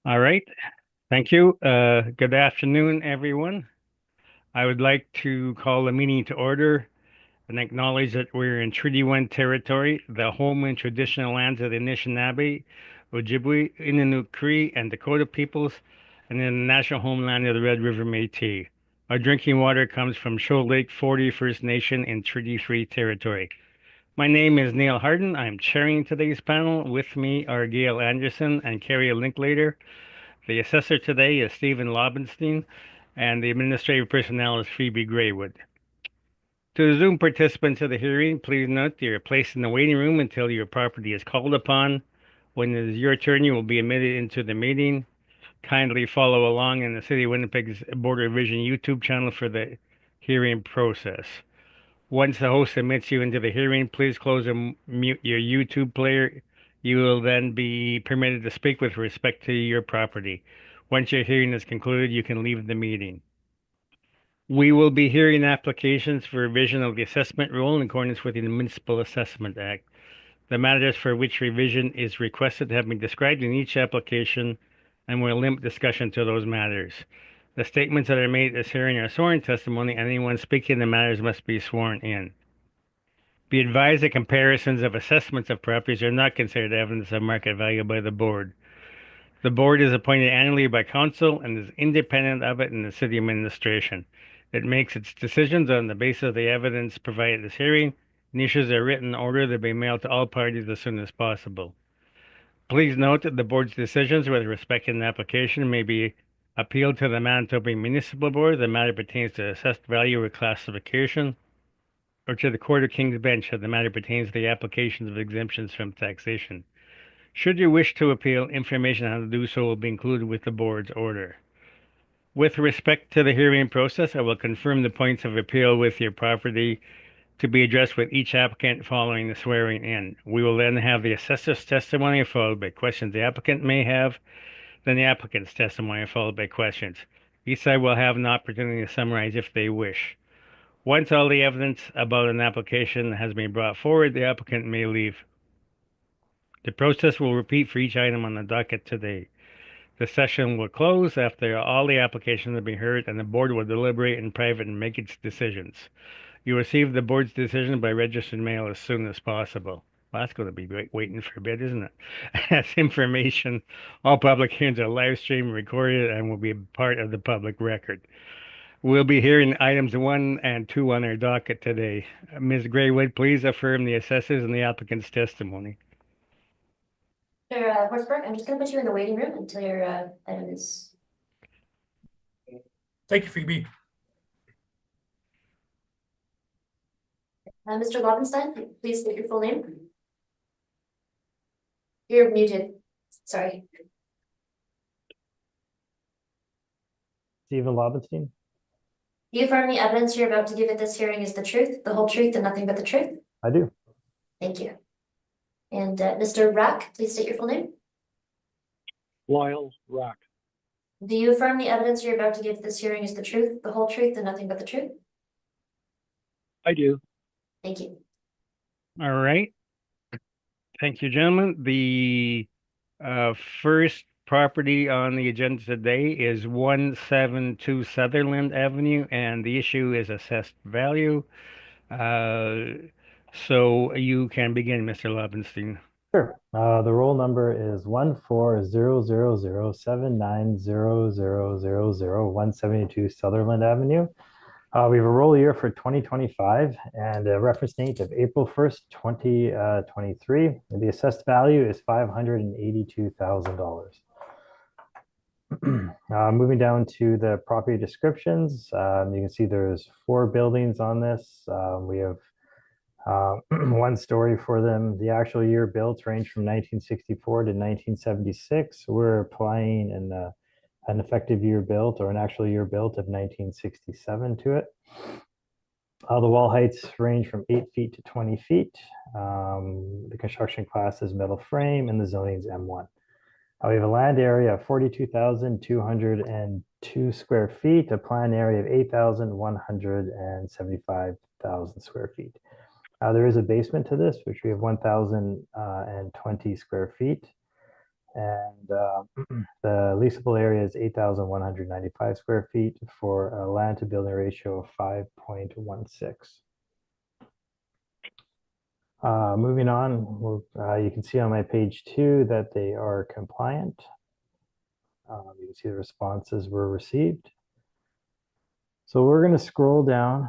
All right. Thank you. Good afternoon, everyone. I would like to call the meeting to order and acknowledge that we're in Treaty 1 territory, the home and traditional lands of the Anishinaabe, Ojibwe, Innu Cree, and Dakota peoples, and in the national homeland of the Red River Métis. Our drinking water comes from Shoal Lake 40 First Nation in Treaty 3 territory. My name is Neil Harden. I'm chairing today's panel. With me are Gail Anderson and Carrie Linklater. The assessor today is Stephen Lobenstein, and the administrative personnel is Phoebe Graywood. To the Zoom participants of the hearing, please note that you're placed in the waiting room until your property is called upon. When it is your turn, you will be admitted into the meeting. Kindly follow along in the City of Winnipeg's Board of Vision YouTube channel for the hearing process. Once the host admits you into the hearing, please close and mute your YouTube player. You will then be permitted to speak with respect to your property. Once your hearing is concluded, you can leave the meeting. We will be hearing applications for revision of the assessment rule in accordance with the Municipal Assessment Act. The matters for which revision is requested have been described in each application, and we'll limit discussion to those matters. The statements that are made at this hearing are sworn testimony, and anyone speaking in the matters must be sworn in. Be advised that comparisons of assessments of properties are not considered evidence of market value by the board. The board is appointed annually by council and is independent of it in the city administration. It makes its decisions on the basis of the evidence provided at this hearing and issues a written order to be mailed to all parties as soon as possible. Please note that the board's decisions with respect to an application may be appealed to the Manitoba Municipal Board. The matter pertains to assessed value or classification, or to the Court of King's Bench if the matter pertains to the applications of exemptions from taxation. Should you wish to appeal, information on how to do so will be included with the board's order. With respect to the hearing process, I will confirm the points of appeal with your property to be addressed with each applicant following the swearing in. We will then have the assessor's testimony followed by questions the applicant may have, then the applicant's testimony followed by questions. Each side will have an opportunity to summarize if they wish. Once all the evidence about an application has been brought forward, the applicant may leave. The process will repeat for each item on the docket today. The session will close after all the applications have been heard, and the board will deliberate in private and make its decisions. You receive the board's decision by registered mail as soon as possible. Well, that's going to be waiting for a bit, isn't it? As information, all public hearings are live streamed, recorded, and will be part of the public record. We'll be hearing items 1 and 2 on our docket today. Ms. Graywood, please affirm the assessors and the applicant's testimony. Mr. Horsberg, I'm just going to put you in the waiting room until your item is. Thank you, Phoebe. Mr. Lobenstein, please state your full name. You're muted. Sorry. Stephen Lobenstein. Do you affirm the evidence you're about to give at this hearing is the truth, the whole truth, and nothing but the truth? I do. Thank you. And Mr. Rack, please state your full name. Lyle Rack. Do you affirm the evidence you're about to give at this hearing is the truth, the whole truth, and nothing but the truth? I do. Thank you. All right. Thank you, gentlemen. The first property on the agenda today is 172 Sutherland Avenue, and the issue is assessed value. So you can begin, Mr. Lobenstein. Sure. The roll number is 140007900000172 Sutherland Avenue. We have a roll year for 2025 and a reference date of April 1st, 2023. The assessed value is $582,000. Moving down to the property descriptions, you can see there's 4 buildings on this. We have 1 story for them. The actual year built range from 1964 to 1976. We're applying an effective year built or an actual year built of 1967 to it. The wall heights range from 8 feet to 20 feet. The construction class is metal frame and the zoning is M1. We have a land area of 42,202 square feet, a plan area of 8,175,000 square feet. There is a basement to this, which we have 1,020 square feet. And the leasable area is 8,195 square feet for a land to building ratio of 5.16. Moving on, you can see on my page 2 that they are compliant. You can see the responses were received. So we're going to scroll down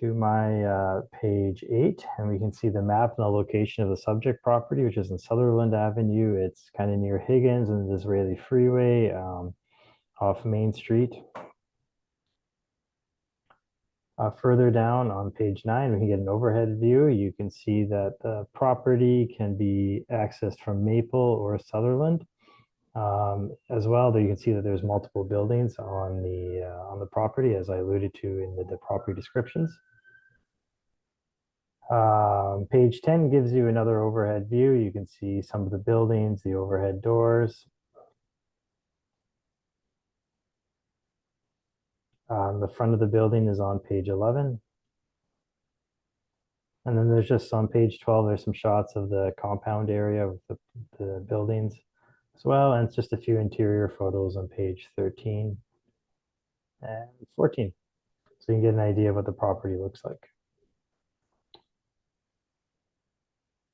to my page 8, and we can see the map and the location of the subject property, which is in Sutherland Avenue. It's kind of near Higgins and the Disraeli Freeway off Main Street. Further down on page 9, we can get an overhead view. You can see that the property can be accessed from Maple or Sutherland. As well, there you can see that there's multiple buildings on the property, as I alluded to in the property descriptions. Page 10 gives you another overhead view. You can see some of the buildings, the overhead doors. The front of the building is on page 11. And then there's just on page 12, there's some shots of the compound area of the buildings as well. And it's just a few interior photos on page 13 and 14. So you can get an idea of what the property looks like.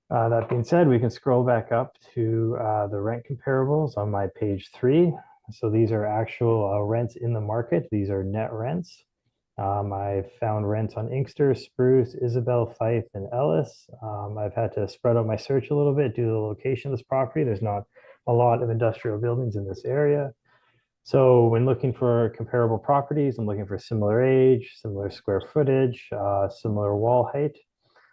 That being said, we can scroll back up to the rent comparables on my page 3. So these are actual rents in the market. These are net rents. I found rents on Inkster, Spruce, Isabel, Fife, and Ellis. I've had to spread out my search a little bit due to the location of this property. There's not a lot of industrial buildings in this area. So when looking for comparable properties, I'm looking for similar age, similar square footage, similar wall height.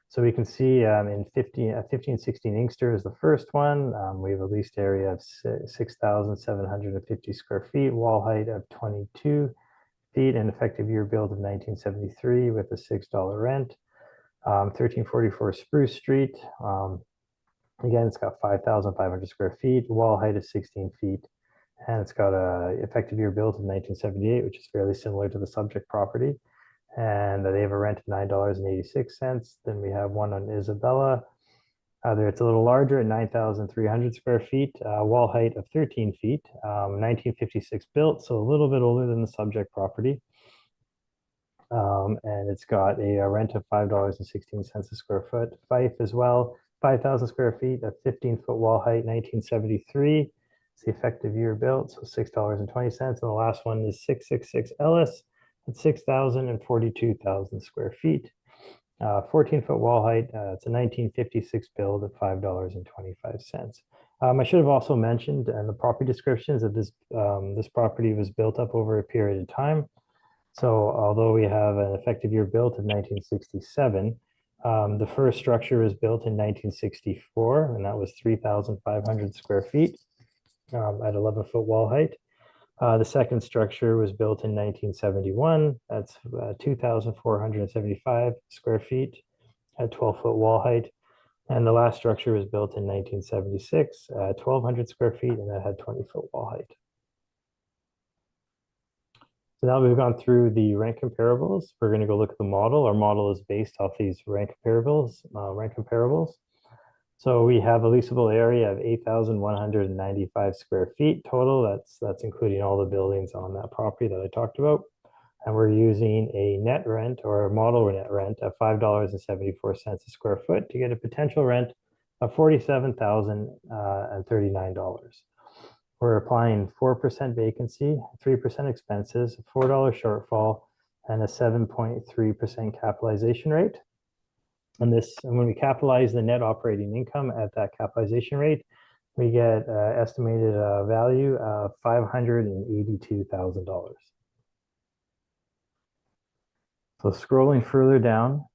So we can see in 1516 Inkster is the first one. We have a leased area of 6,750 square feet, wall height of 22 feet, and effective year build of 1973 with a $6 rent. 1344 Spruce Street. Again, it's got 5,500 square feet, wall height of 16 feet, and it's got a effective year built in 1978, which is fairly similar to the subject property. And they have a rent of $9.86. Then we have one on Isabella. It's a little larger at 9,300 square feet, wall height of 13 feet, 1956 built, so a little bit older than the subject property. And it's got a rent of $5.16 a square foot. Fife as well, 5,000 square feet, a 15-foot wall height, 1973. It's the effective year built, so $6.20. And the last one is 666 Ellis at 6,042 square feet. 14-foot wall height. It's a 1956 build at $5.25. I should have also mentioned in the property descriptions that this property was built up over a period of time. So although we have an effective year built in 1967, the first structure was built in 1964, and that was 3,500 square feet at 11-foot wall height. The second structure was built in 1971. That's 2,475 square feet at 12-foot wall height. And the last structure was built in 1976, 1,200 square feet, and that had 20-foot wall height. So now we've gone through the rent comparables. We're going to go look at the model. Our model is based off these rent comparables. So we have a leasable area of 8,195 square feet total. That's including all the buildings on that property that I talked about. And we're using a net rent or a model net rent of $5.74 a square foot to get a potential rent of $47,039. We're applying 4% vacancy, 3% expenses, $4 shortfall, and a 7.3% capitalization rate. And when we capitalize the net operating income at that capitalization rate, we get estimated value of $582,000. So scrolling further down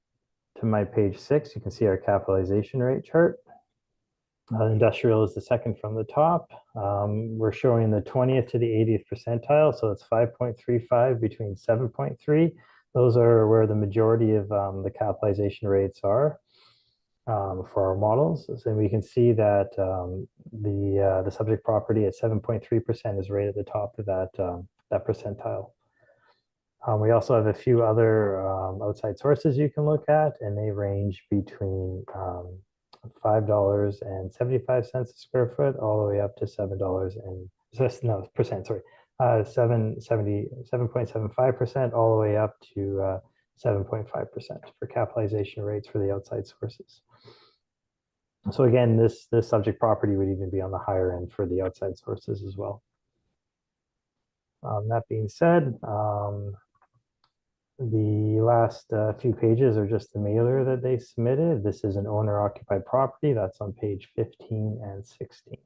to my page 6, you can see our capitalization rate chart. Industrial is the second from the top. We're showing the 20th to the 80th percentile, so it's 5.35 between 7.3. Those are where the majority of the capitalization rates are for our models. So we can see that the subject property at 7.3% is right at the top of that percentile. We also have a few other outside sources you can look at, and they range between $5.75 a square foot, all the way up to $7 and no percent, sorry, 7.75%, all the way up to 7.5% for capitalization rates for the outside sources. So again, this subject property would even be on the higher end for the outside sources as well. That being said, the last few pages are just the mailer that they submitted. This is an owner-occupied property. That's on page 15 and 16.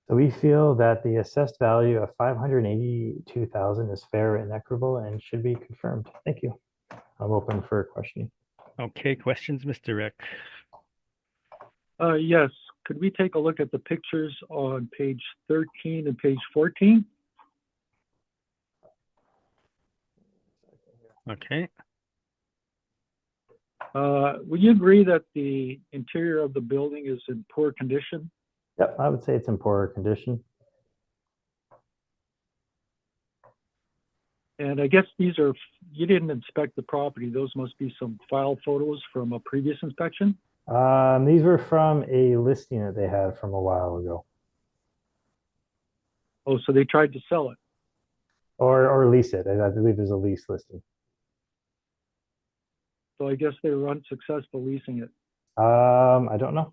So we feel that the assessed value of $582,000 is fair and equitable and should be confirmed. Thank you. I'm open for questioning. Okay, questions, Mr. Rick? Yes, could we take a look at the pictures on page 13 and page 14? Okay. Would you agree that the interior of the building is in poor condition? Yep, I would say it's in poorer condition. And I guess these are, you didn't inspect the property. Those must be some file photos from a previous inspection? These were from a listing that they had from a while ago. Oh, so they tried to sell it. Or lease it. I believe there's a lease listing. So I guess they were unsuccessful leasing it. I don't know.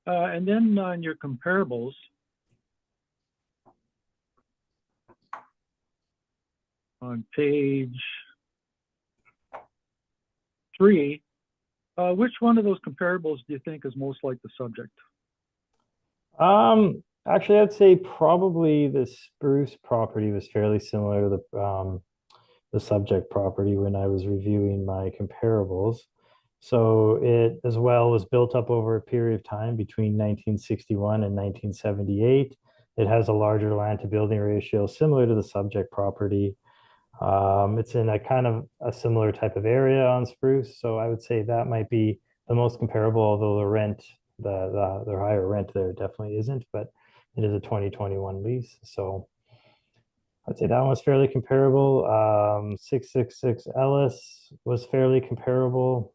And then on your comparables, on page 3, which one of those comparables do you think is most like the subject? Actually, I'd say probably the Spruce property was fairly similar to the subject property when I was reviewing my comparables. So it as well was built up over a period of time between 1961 and 1978. It has a larger land to building ratio similar to the subject property. It's in a kind of a similar type of area on Spruce. So I would say that might be the most comparable, although the rent, the higher rent there definitely isn't, but it is a 2021 lease. So I'd say that one was fairly comparable. 666 Ellis was fairly comparable.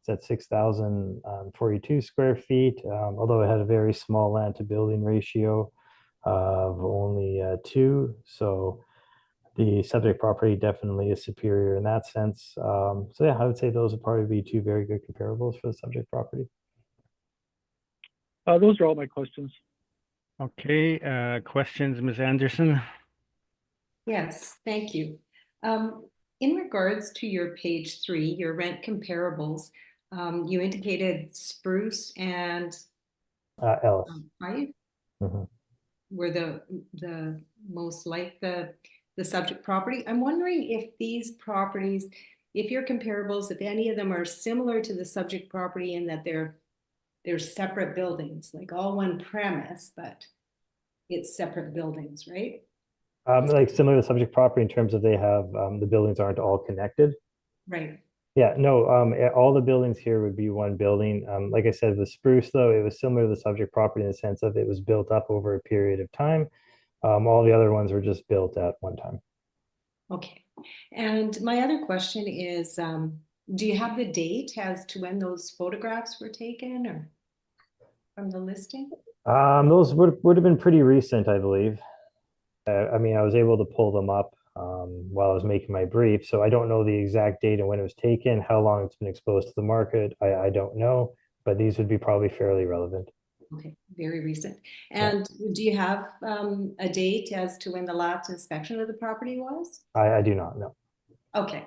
It's at 6,042 square feet, although it had a very small land to building ratio of only 2. So the subject property definitely is superior in that sense. So yeah, I would say those would probably be 2 very good comparables for the subject property. Those are all my questions. Okay, questions, Ms. Anderson? Yes, thank you. In regards to your page 3, your rent comparables, you indicated Spruce and Ellis. Pike were the most like the subject property. I'm wondering if these properties, if your comparables, if any of them are similar to the subject property in that they're separate buildings, like all one premise, but it's separate buildings, right? Like similar to subject property in terms of they have the buildings aren't all connected. Right. Yeah, no, all the buildings here would be one building. Like I said, with Spruce though, it was similar to the subject property in the sense of it was built up over a period of time. All the other ones were just built at one time. Okay. And my other question is, do you have the date as to when those photographs were taken or from the listing? Those would have been pretty recent, I believe. I mean, I was able to pull them up while I was making my brief, so I don't know the exact date and when it was taken, how long it's been exposed to the market. I don't know, but these would be probably fairly relevant. Okay, very recent. And do you have a date as to when the last inspection of the property was? I do not know. Okay.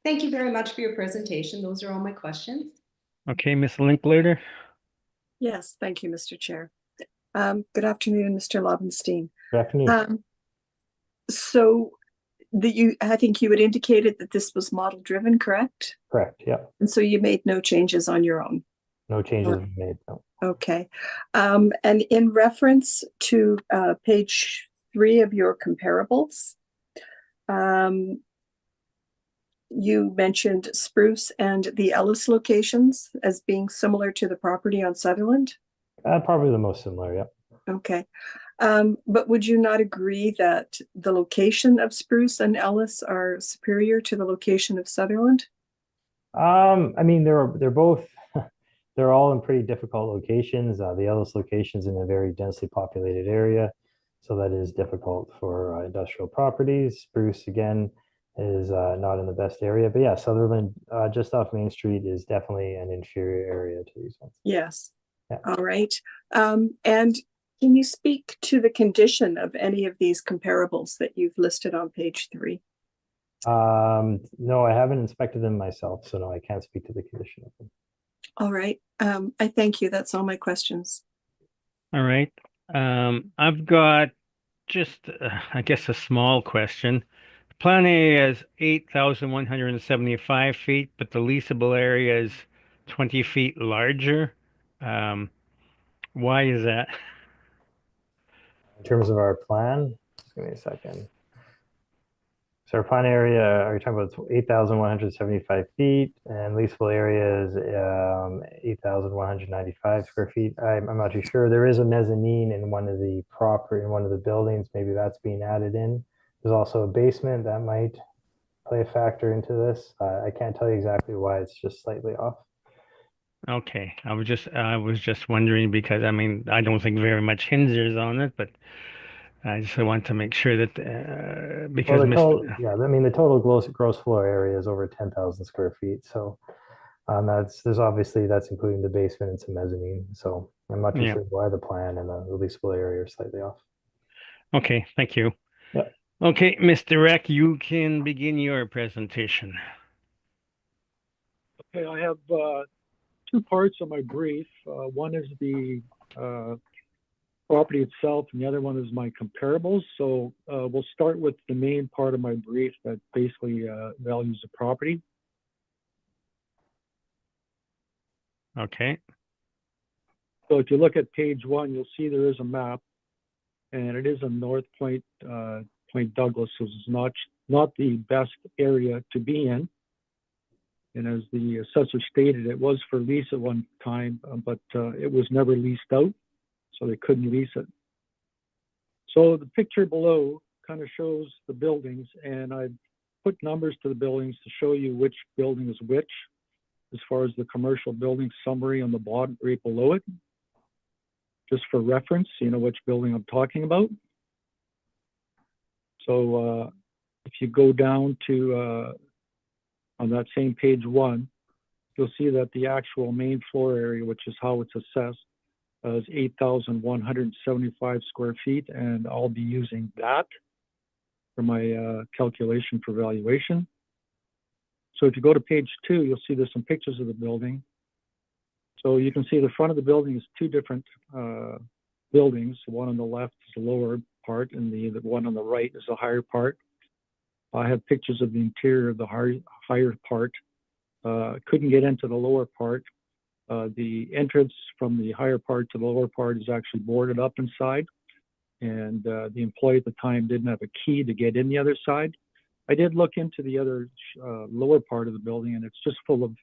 Thank you very much for your presentation. Those are all my questions. Okay, Ms. Linklater? Yes, thank you, Mr. Chair. Good afternoon, Mr. Lobenstein. Good afternoon. So I think you had indicated that this was model driven, correct? Correct, yeah. And so you made no changes on your own? No changes have been made, no. Okay. And in reference to page 3 of your comparables, you mentioned Spruce and the Ellis locations as being similar to the property on Sutherland? Probably the most similar, yeah. Okay. But would you not agree that the location of Spruce and Ellis are superior to the location of Sutherland? I mean, they're both they're all in pretty difficult locations. The Ellis location's in a very densely populated area, so that is difficult for industrial properties. Spruce again is not in the best area, but yeah, Sutherland just off Main Street is definitely an inferior area to these ones. Yes. Yeah. All right. And can you speak to the condition of any of these comparables that you've listed on page 3? No, I haven't inspected them myself, so no, I can't speak to the condition of them. All right. I thank you. That's all my questions. All right. I've got just, I guess, a small question. Plan area is 8,175 feet, but the leasable area is 20 feet larger. Why is that? In terms of our plan, just give me a second. So our plan area, are you talking about 8,175 feet, and leasable area is 8,195 square feet? I'm not too sure. There is a mezzanine in one of the buildings. Maybe that's being added in. There's also a basement that might play a factor into this. I can't tell you exactly why it's just slightly off. Okay, I was just wondering because I mean I don't think very much hinges on it, but I just want to make sure that because Well, Mr. yeah, I mean the total gross floor area is over 10,000 square feet. So that's including the basement and some mezzanine. So I'm not too Yeah. sure why the plan and the leasable area are slightly off. Okay, thank you. Yeah. Okay, Mr. Reck, you can begin your presentation. Okay, I have two parts of my brief. One is the property itself, and the other one is my comparables. So we'll start with the main part of my brief that basically values the property. Okay. So if you look at page 1, you'll see there is a map, and it is a North Point, Point Douglas, so it's not the best area to be in. And as the assessor stated, it was for lease at one time, but it was never leased out, so they couldn't lease it. So the picture below kind of shows the buildings, and I put numbers to the buildings to show you which building is which, as far as the commercial building summary on the bottom right below it. Just for reference, you know which building I'm talking about. So if you go down to, on that same page 1, you'll see that the actual main floor area, which is how it's assessed, is 8,175 square feet, and I'll be using that for my calculation for valuation. So if you go to page 2, you'll see there's some pictures of the building. So you can see the front of the building is two different buildings. The one on the left is the lower part, and the one on the right is the higher part. I have pictures of the interior of the higher part. Couldn't get into the lower part. The entrance from the higher part to the lower part is actually boarded up inside, and the employee at the time didn't have a key to get in the other side. I did look into the other lower part of the building, and it's just full of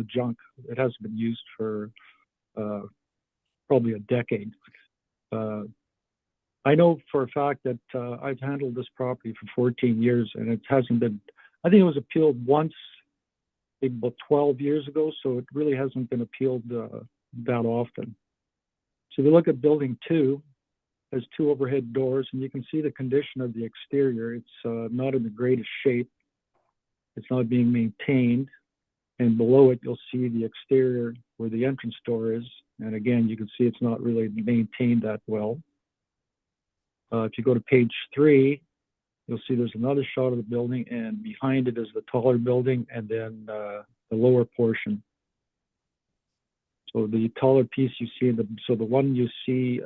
junk. It hasn't been used for probably a decade. I know for a fact that I've handled this property for 14 years, and it hasn't been. I think it was appealed once, maybe about 12 years ago, so it really hasn't been appealed that often. So if you look at building 2, there's 2 overhead doors, and you can see the condition of the exterior. It's not in the greatest shape. It's not being maintained. And below it, you'll see the exterior where the entrance door is. And again, you can see it's not really maintained that well. If you go to page 3, you'll see there's another shot of the building, and behind it is the taller building, and then the lower portion. So the taller piece you see, so the one you see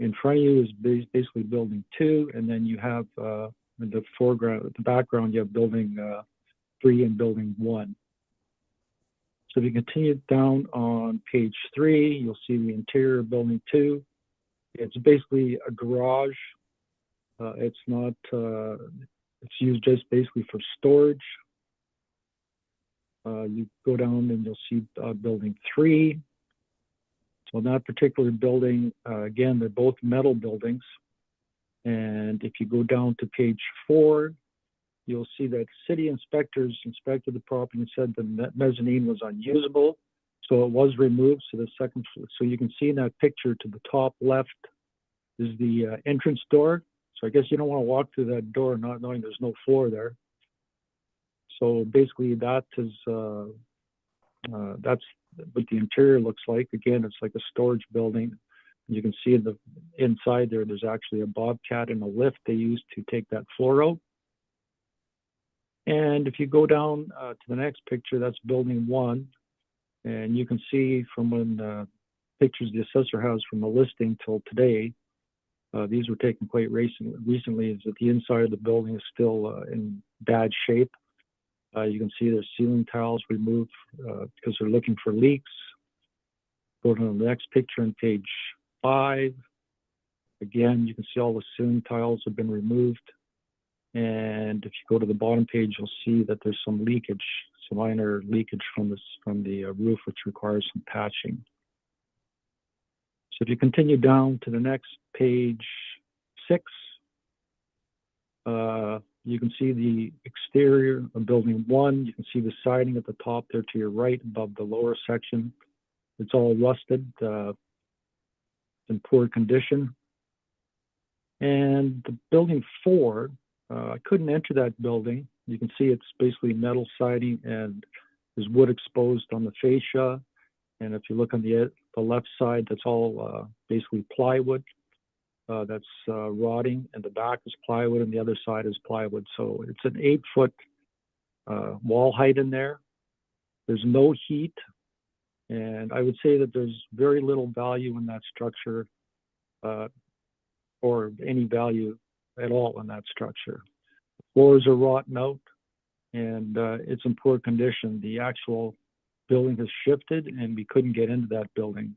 in front of you is basically building 2, and then you have in the foreground, the background, you have building 3 and building 1. So if you continue down on page 3, you'll see the interior of building 2. It's basically a garage. It's not, it's used just basically for storage. You go down and you'll see building 3. So in that particular building, again, they're both metal buildings. And if you go down to page 4, you'll see that city inspectors inspected the property and said the mezzanine was unusable. So it was removed. So the second, so you can see in that picture to the top left is the entrance door. So I guess you don't want to walk through that door not knowing there's no floor there. So basically that is, that's what the interior looks like. Again, it's like a storage building. You can see in the inside there, there's actually a bobcat and a lift they used to take that floor out. And if you go down to the next picture, that's building 1. And you can see from when pictures the assessor has from the listing till today, these were taken quite recently, is that the inside of the building is still in bad shape. You can see there's ceiling tiles removed because they're looking for leaks. Go to the next picture on page 5. Again, you can see all the ceiling tiles have been removed. And if you go to the bottom page, you'll see that there's some leakage, some minor leakage from the roof, which requires some patching. So if you continue down to the next page 6, you can see the exterior of building 1. You can see the siding at the top there to your right above the lower section. It's all rusted, in poor condition. And the building 4, I couldn't enter that building. You can see it's basically metal siding and there's wood exposed on the fascia. And if you look on the left side, that's all basically plywood that's rotting, and the back is plywood and the other side is plywood. So it's an 8-foot wall height in there. There's no heat. And I would say that there's very little value in that structure or any value at all in that structure. The floors are rotten out and it's in poor condition. The actual building has shifted and we couldn't get into that building.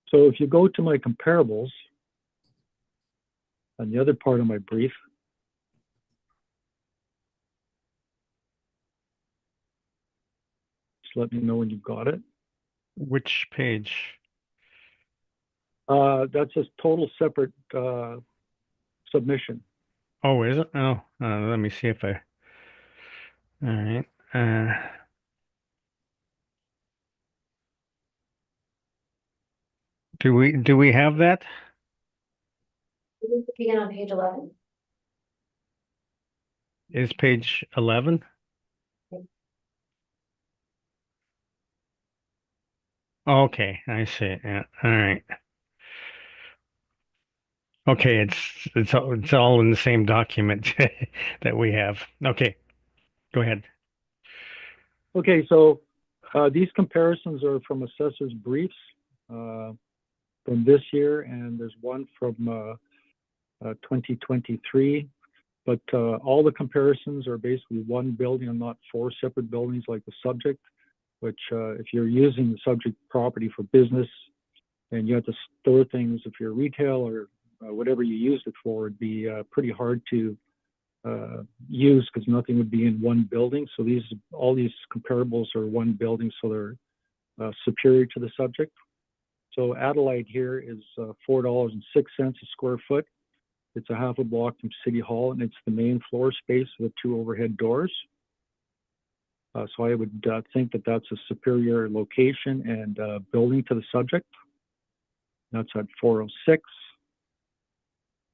So if you go to my comparables on the other part of my brief, just let me know when you've got it. Which page? That's a total separate submission. Oh, is it? Oh, let me see if I. All right. Do we have that? Begin on page 11. Is page 11? Okay, I see. Yeah. All right. Okay, it's all in the same document that we have. Okay, go ahead. Okay, so these comparisons are from assessor's briefs from this year, and there's one from 2023. But all the comparisons are basically one building and not 4 separate buildings like the subject, which if you're using the subject property for business and you have to store things, if you're retail or whatever you use it for, it'd be pretty hard to use because nothing would be in one building. So all these comparables are one building, so they're superior to the subject. So Adelaide here is $4.06 a square foot. It's a half a block from City Hall, and it's the main floor space with 2 overhead doors. So I would think that that's a superior location and building to the subject. That's at 406.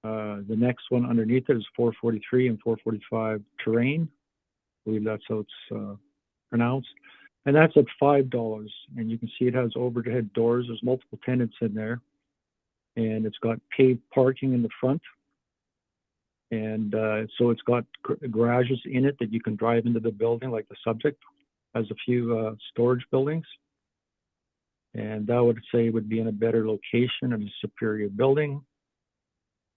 The next one underneath it is 443 and 445 terrain. I believe that's how it's pronounced. And that's at $5. And you can see it has overhead doors. There's multiple tenants in there. And it's got paved parking in the front. And so it's got garages in it that you can drive into the building like the subject. Has a few storage buildings. And that would say would be in a better location and a superior building.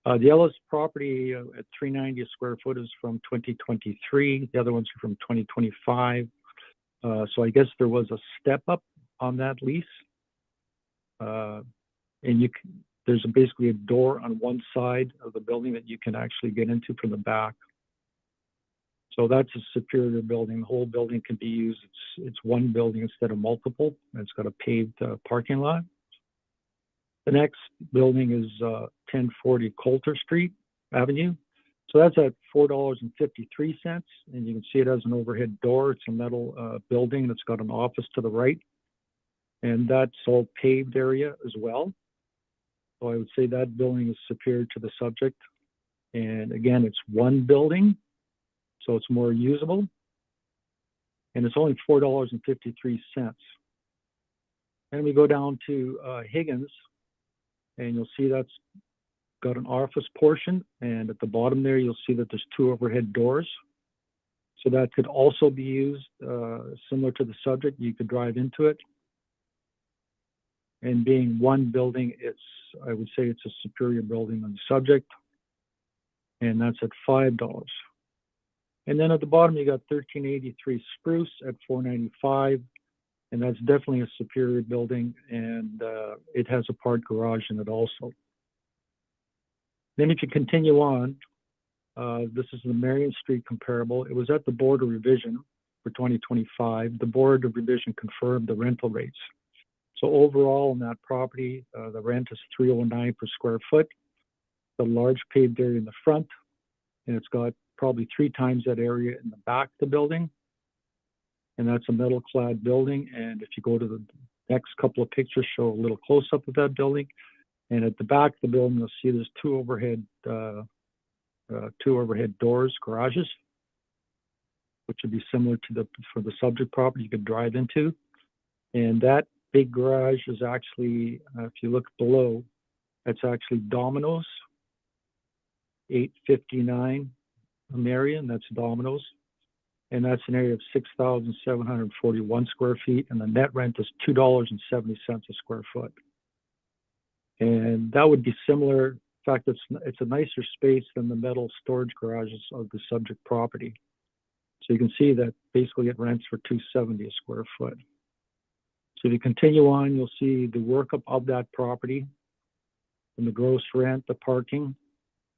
The Ellis property at 390 a square foot is from 2023. The other ones are from 2025. So I guess there was a step up on that lease. And there's basically a door on one side of the building that you can actually get into from the back. So that's a superior building. The whole building can be used. It's one building instead of multiple. And it's got a paved parking lot. The next building is 1040 Coulter Street. Avenue. So that's at $4.53, and you can see it has an overhead door. It's a metal building, and it's got an office to the right, and that's all paved area as well. So I would say that building is superior to the subject. And again, it's one building, so it's more usable, and it's only $4.53. Then we go down to Higgins, and you'll see that's got an office portion, and at the bottom there, you'll see that there's 2 overhead doors. So that could also be used similar to the subject. You could drive into it. And being one building, I would say it's a superior building on the subject. And that's at $5. And then at the bottom, you got 1383 Spruce at $4.95. And that's definitely a superior building. And it has a parked garage in it also. Then if you continue on, this is the Marion Street comparable. It was at the Board of Revision for 2025. The Board of Revision confirmed the rental rates. So overall on that property, the rent is $309 per square foot. The large paved area in the front, and it's got probably 3 times that area in the back of the building. And that's a metal clad building. And if you go to the next couple of pictures, show a little close up of that building. And at the back of the building, you'll see there's 2 overhead doors, garages, which would be similar to for the subject property you could drive into. And that big garage is actually, if you look below, that's actually Domino's, 859 Marion, that's Domino's. And that's an area of 6,741 square feet, and the net rent is $2.70 a square foot. And that would be similar. In fact, it's a nicer space than the metal storage garages of the subject property. So you can see that basically it rents for $270 a square foot. So if you continue on, you'll see the workup of that property and the gross rent, the parking.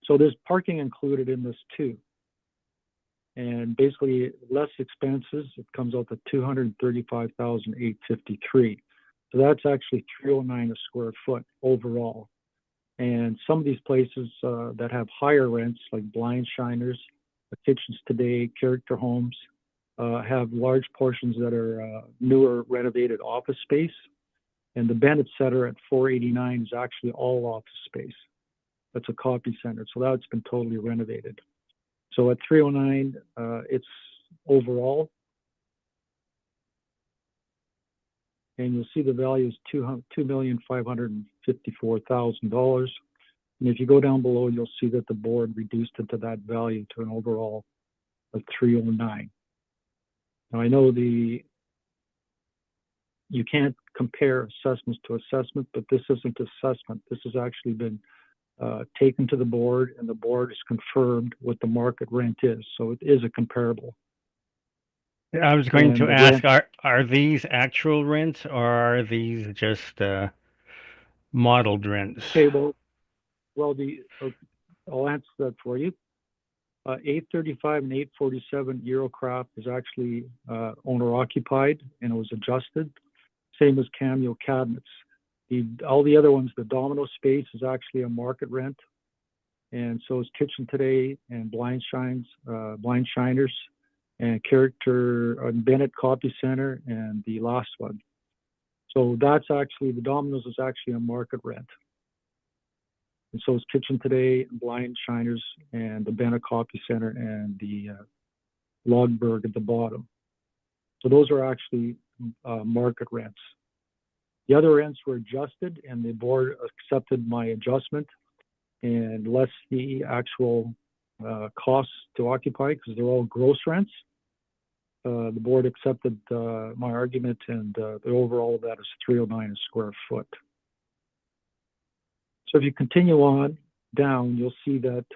So there's parking included in this too. And basically less expenses, it comes out to $235,853. So that's actually $309 a square foot overall. And some of these places that have higher rents, like Blind Shiners, the Kitchens Today, Character Homes, have large portions that are newer renovated office space. And the Bennett Center at $489 is actually all office space. That's a copy center. So that's been totally renovated. So at $309, it's overall. And you'll see the value is $2,554,000. And if you go down below, you'll see that the board reduced it to that value to an overall of $309. Now I know you can't compare assessments to assessment, but this isn't assessment. This has actually been taken to the board, and the board has confirmed what the market rent is. So it is a comparable. I was going to ask, are these actual rents, or are these just modeled rents? Okay, well, I'll answer that for you. 835 and 847 Eurocraft is actually owner occupied, and it was adjusted. Same as Cameo Cabinets. All the other ones, the Domino space is actually a market rent, and so is Kitchen Today and Blind Shiners, and Character Bennett Copy Center, and the last one. So that's actually, the Domino's is actually a market rent. And so is Kitchen Today, Blind Shiners, and the Bennett Copy Center, and the Logberg at the bottom. So those are actually market rents. The other rents were adjusted, and the board accepted my adjustment, and less the actual costs to occupy, because they're all gross rents. The board accepted my argument, and the overall of that is $309 a square foot. So if you continue on down, you'll see that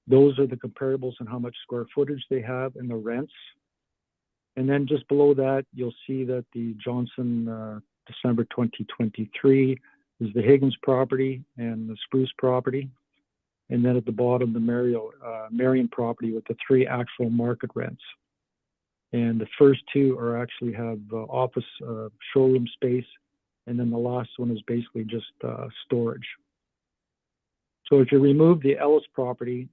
those are the comparables and how much square footage they have and the rents. And then just below that, you'll see that the Johnson December 2023 is the Higgins property and the Spruce property. And then at the bottom, the Marion property with the 3 actual market rents. And the first 2 actually have office showroom space. And then the last one is basically just storage. So if you remove the Ellis property,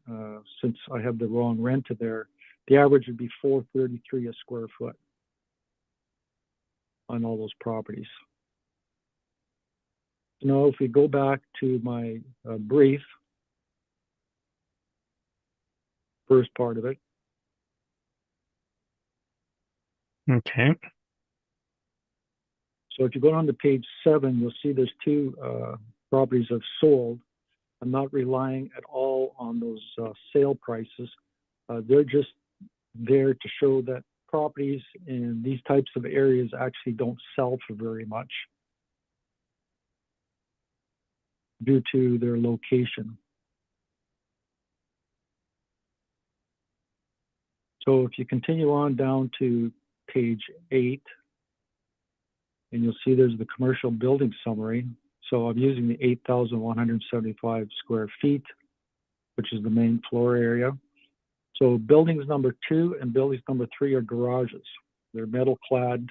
since I have the wrong rent to there, the average would be $433 a square foot on all those properties. Now, if we go back to my brief, first part of it. Okay. So if you go down to page 7, you'll see there's 2 properties I've sold. I'm not relying at all on those sale prices. They're just there to show that properties in these types of areas actually don't sell for very much due to their location. So if you continue on down to page 8, and you'll see there's the commercial building summary. So I'm using the 8,175 square feet, which is the main floor area. So buildings number 2 and buildings number 3 are garages. They're metal clad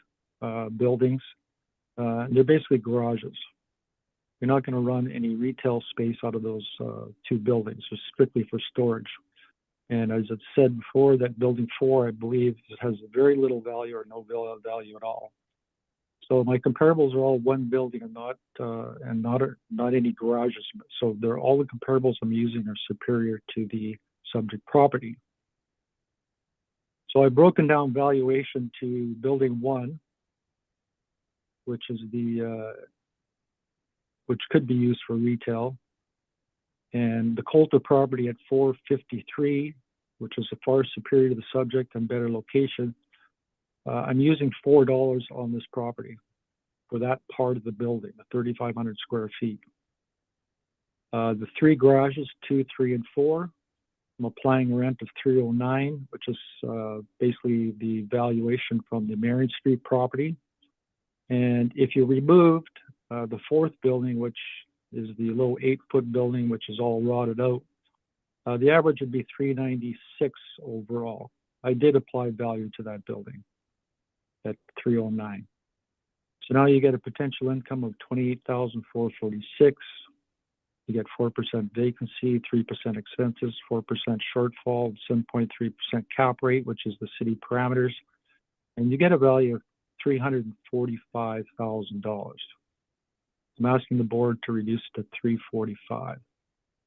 buildings. They're basically garages. You're not going to run any retail space out of those 2 buildings. It's strictly for storage. And as I've said before, that building 4, I believe, has very little value or no value at all. So my comparables are all one building and not any garages. So they're all the comparables I'm using are superior to the subject property. So I've broken down valuation to building 1, which is which could be used for retail, and the Coulter property at 453, which is far superior to the subject and better location. I'm using $4 on this property for that part of the building, the 3,500 square feet. The 3 garages, 2, 3, and 4, I'm applying a rent of $309, which is basically the valuation from the Marion Street property. And if you removed the 4th building, which is the low 8-foot building, which is all rotted out, the average would be $396 overall. I did apply value to that building at $309. So now you get a potential income of $28,446. You get 4% vacancy, 3% expenses, 4% shortfall, 7.3% cap rate, which is the city parameters, and you get a value of $345,000. I'm asking the board to reduce it to $345,000,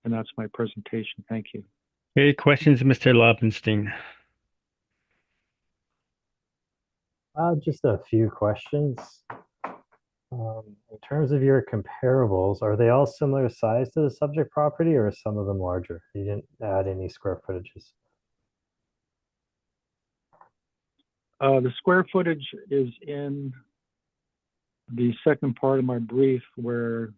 and that's my presentation. Thank you. Any questions, Mr. Lobenstein? Just a few questions. In terms of your comparables, are they all similar size to the subject property, or are some of them larger? You didn't add any square footages. The square footage is in the second part of my brief, where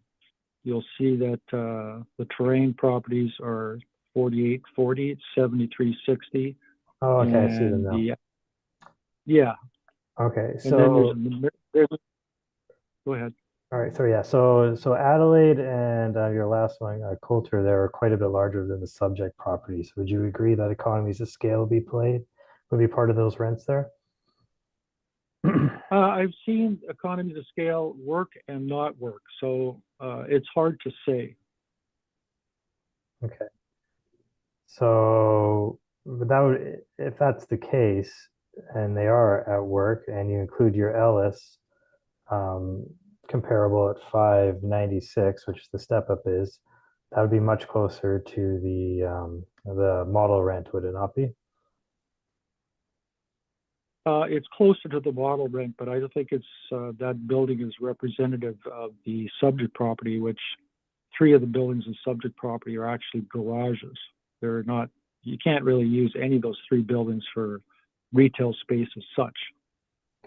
you'll see that the terrain properties are 4840, 7360. Oh, okay, I see them now. Yeah. Okay, And so then there's go ahead. all right, so yeah, so Adelaide and your last one, Coulter, they're quite a bit larger than the subject properties. Would you agree that economies of scale would be part of those rents there? I've seen economies of scale work and not work, so it's hard to say. Okay. So that would, if that's the case, and they are at work, and you include your Ellis comparable at 596, which the step up is, that would be much closer to the model rent, would it not be? It's closer to the model rent, but I don't think it's that building is representative of the subject property, which 3 of the buildings in subject property are actually garages. They're not, you can't really use any of those 3 buildings for retail space as such.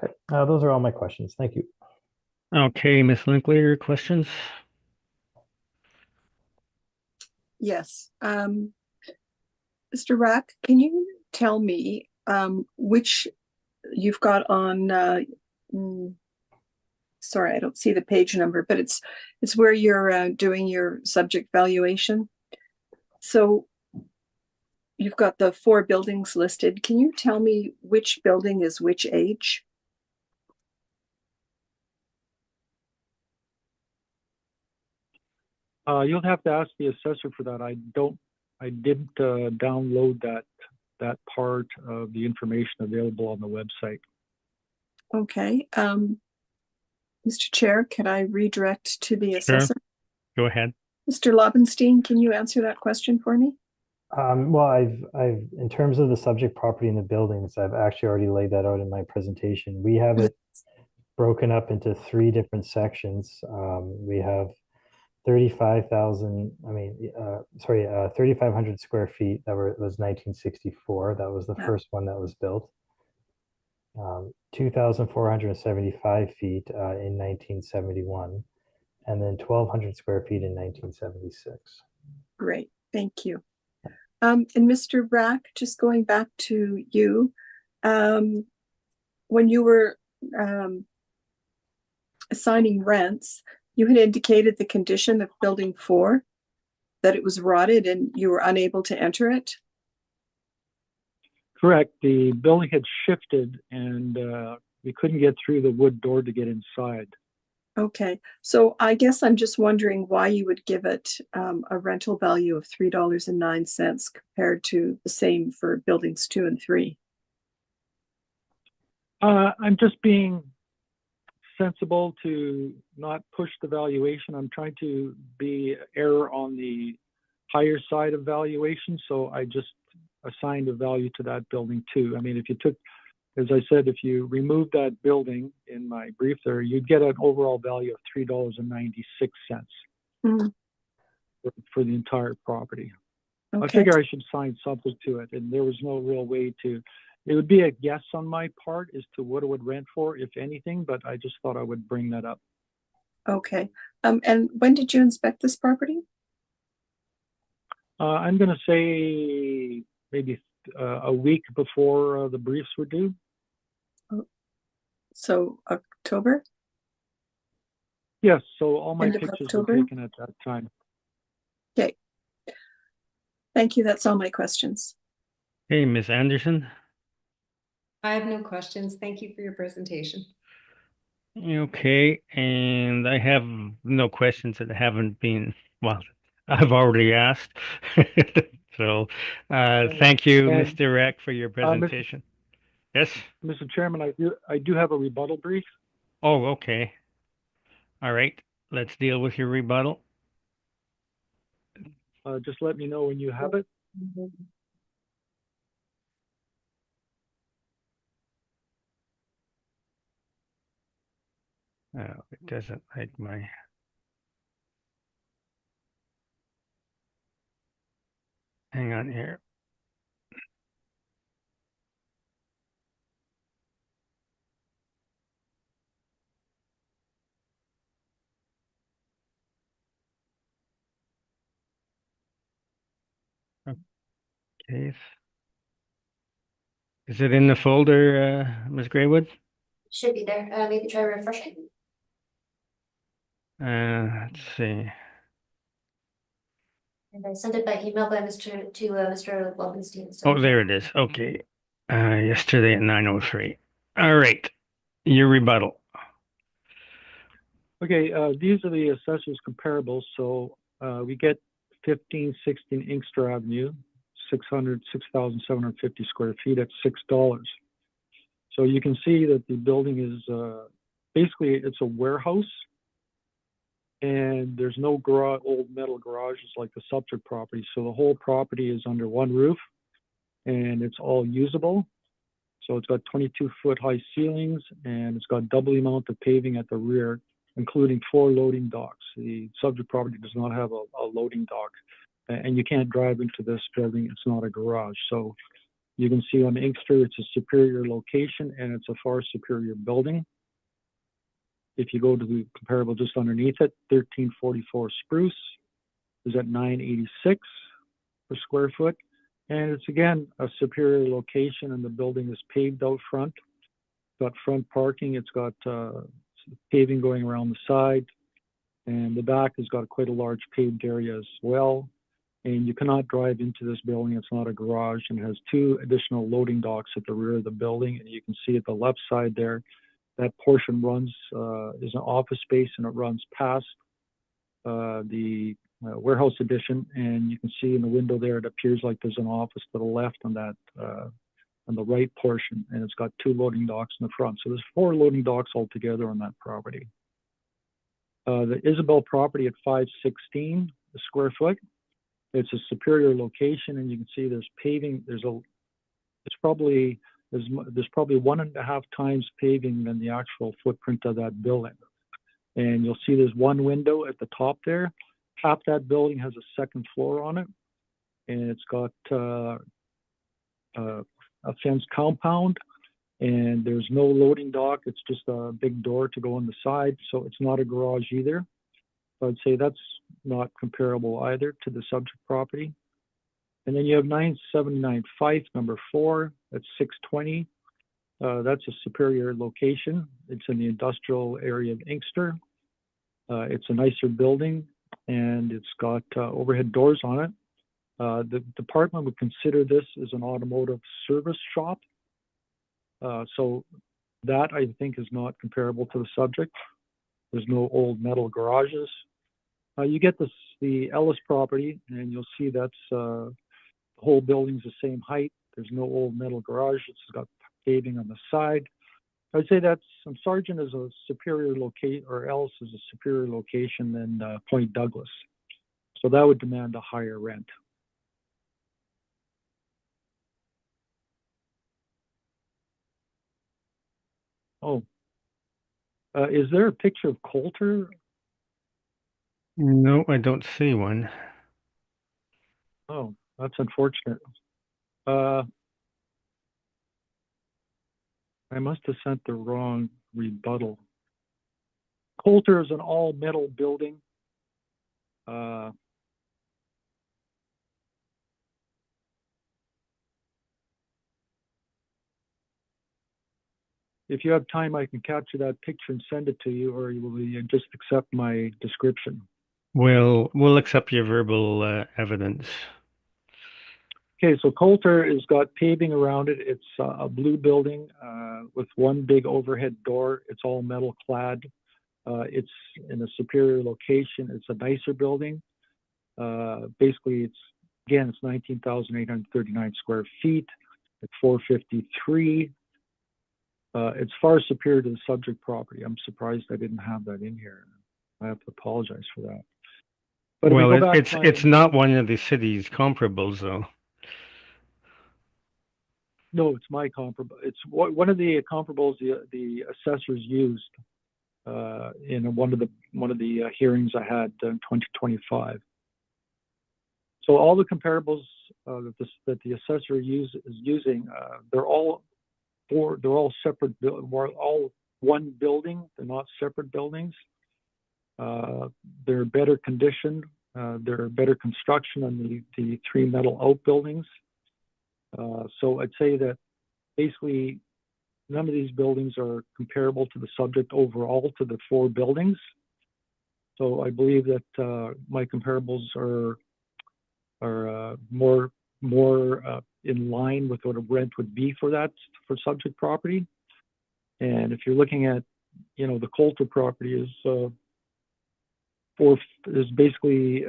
Okay, those are all my questions. Thank you. Okay, Ms. Linklater, questions? Yes. Mr. Rack, can you tell me which you've got on, sorry, I don't see the page number, but it's where you're doing your subject valuation. So you've got the 4 buildings listed. Can you tell me which building is which age? You'll have to ask the assessor for that. I didn't download that part of the information available on the website. Okay, Mr. Chair, can I redirect to the Sure. assessor? Go ahead. Mr. Lobenstein, can you answer that question for me? Well, in terms of the subject property in the buildings, I've actually already laid that out in my presentation. We have it broken up into 3 different sections. We have 3,500 square feet was 1964. That was the Yeah. first one that was built. 2,475 feet in 1971, and then 1,200 square feet in 1976. Great, thank you. And Mr. Rack, just going back to you, when you were assigning rents, you had indicated the condition of building 4, that it was rotted and you were unable to enter it. Correct. The building had shifted and we couldn't get through the wood door to get inside. Okay, so I guess I'm just wondering why you would give it a rental value of $3.09 compared to the same for buildings 2 and 3. I'm just being sensible to not push the valuation. I'm trying to be error on the higher side of valuation, so I just assigned a value to that building too. I mean, if you took, as I said, if you remove that building in my brief there, you'd get an overall value of $3.96 for the entire property. Okay. I figure I should sign something to it, and there was no real way to, it would be a guess on my part as to what it would rent for, if anything, but I just thought I would bring that up. Okay, and when did you inspect this property? I'm going to say maybe a week before the briefs were due. So October? Yes, so all my End of pictures October? were taken at that time. Okay. Thank you. That's all my questions. Hey, Ms. Anderson. I have no questions. Thank you for your presentation. Okay, and I have no questions that haven't been, well, I've already asked. So, thank you, And, Mr. Reck, for your presentation. Yes? Mr. Chairman, I do have a rebuttal brief. Oh, okay. All right, let's deal with your rebuttal. Just let me know when you have it. Oh, it doesn't like my. Hang on here. Okay. Is it in the folder, Ms. Graywood? Should be there. Maybe try refreshing. Let's see. And I sent it by email by Mr. Lobenstein. So Oh, there it is. Okay. Yesterday at 9:03. All right. Your rebuttal. Okay, these are the assessors comparables. So we get 1516 Inkster Avenue, 6,750 square feet at $6. So you can see that the building is basically it's a warehouse, and there's no old metal garages like the subject property. So the whole property is under one roof, and it's all usable. So it's got 22-foot high ceilings, and it's got double the amount of paving at the rear, including 4 loading docks. The subject property does not have a loading dock, and you can't drive into this building. It's not a garage. So you can see on Inkster, it's a superior location, and it's a far superior building. If you go to the comparable just underneath it, 1344 Spruce is at $986 per square foot. And it's, again, a superior location, and the building is paved out front. It's got front parking. It's got paving going around the side. And the back has got quite a large paved area as well. And you cannot drive into this building. It's not a garage, and has 2 additional loading docks at the rear of the building. And you can see at the left side there, that portion runs, is an office space, and it runs past the warehouse addition, and you can see in the window there, it appears like there's an office to the left on that, on the right portion, and it's got 2 loading docks in the front. So there's 4 loading docks altogether on that property. The Isabel property at 516 square foot. It's a superior location, and you can see there's paving. There's probably 1.5 times paving than the actual footprint of that building. And you'll see there's 1 window at the top there. Half that building has a 2nd floor on it, and it's got a fenced compound, and there's no loading dock. It's just a big door to go on the side, so it's not a garage either. So I'd say that's not comparable either to the subject property. And then you have 979 Fife, number 4, that's 620. That's a superior location. It's in the industrial area of Inkster. It's a nicer building, and it's got overhead doors on it. The department would consider this as an automotive service shop. So that, I think, is not comparable to the subject. There's no old metal garages. You get the Ellis property, and you'll see that's the whole building's the same height. There's no old metal garage. It's got paving on the side. I'd say that's Sargent is a superior location, or Ellis is a superior location than Point Douglas. So that would demand a higher rent. Oh, is there a picture of Coulter? No, I don't see one. Oh, that's unfortunate. I must have sent the wrong rebuttal. Coulter is an all-metal building. If you have time, I can capture that picture and send it to you, or will you just accept my description? We'll accept your verbal evidence. Okay, so Coulter has got paving around it. It's a blue building with 1 big overhead door. It's all metal clad. It's in a superior location. It's a nicer building. Basically, it's 19,839 square feet at 453. It's far superior to the subject property. I'm surprised I didn't have that in here. I have to apologize for that. But well, it's not one of the city's comparables, though. No, it's my comparable. It's one of the comparables the assessors used in one of the hearings I had in 2025. So all the comparables that the assessor is using, they're all separate. We're all one building. They're not separate buildings. They're better conditioned. They're better construction on the 3 metal outbuildings. So I'd say that basically none of these buildings are comparable to the subject overall to the 4 buildings. So I believe that my comparables are more in line with what a rent would be for subject property. And if you're looking at, the Coulter property is basically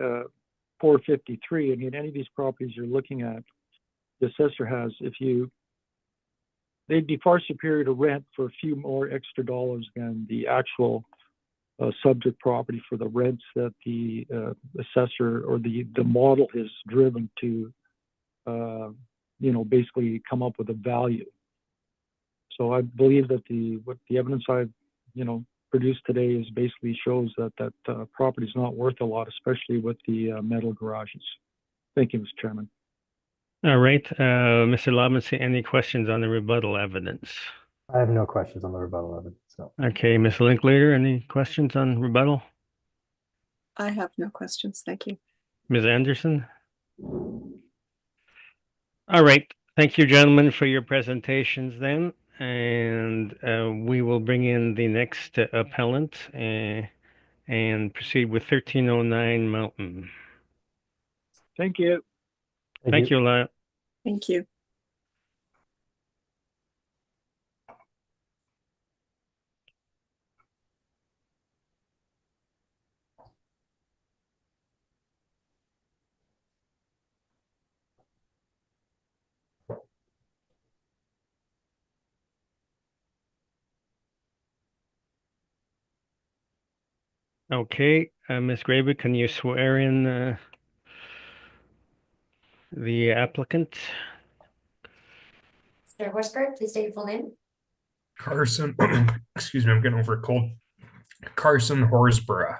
453. I mean, any of these properties you're looking at, the assessor has, they'd be far superior to rent for a few more extra dollars than the actual subject property for the rents that the assessor or the model has driven to, basically come up with a value. So I believe that the evidence I've, produced today is basically shows that property is not worth a lot, especially with the metal garages. Thank you, Mr. Chairman. All right, Mr. Lobinson, any questions on the rebuttal evidence? I have no questions on the rebuttal evidence. No. Okay, Ms. Linklater, any questions on rebuttal? I have no questions. Thank you. Ms. Anderson? All right, thank you, gentlemen, for your presentations then. And we will bring in the next appellant and proceed with 1309 Mountain. Thank you. Thank you, Lyle. Thank you. Okay, Ms. Graber, can you swear in the applicant? Mr. Horsberg, please state your full name. Carson, excuse me, I'm getting over a cold. Carson Horsburgh.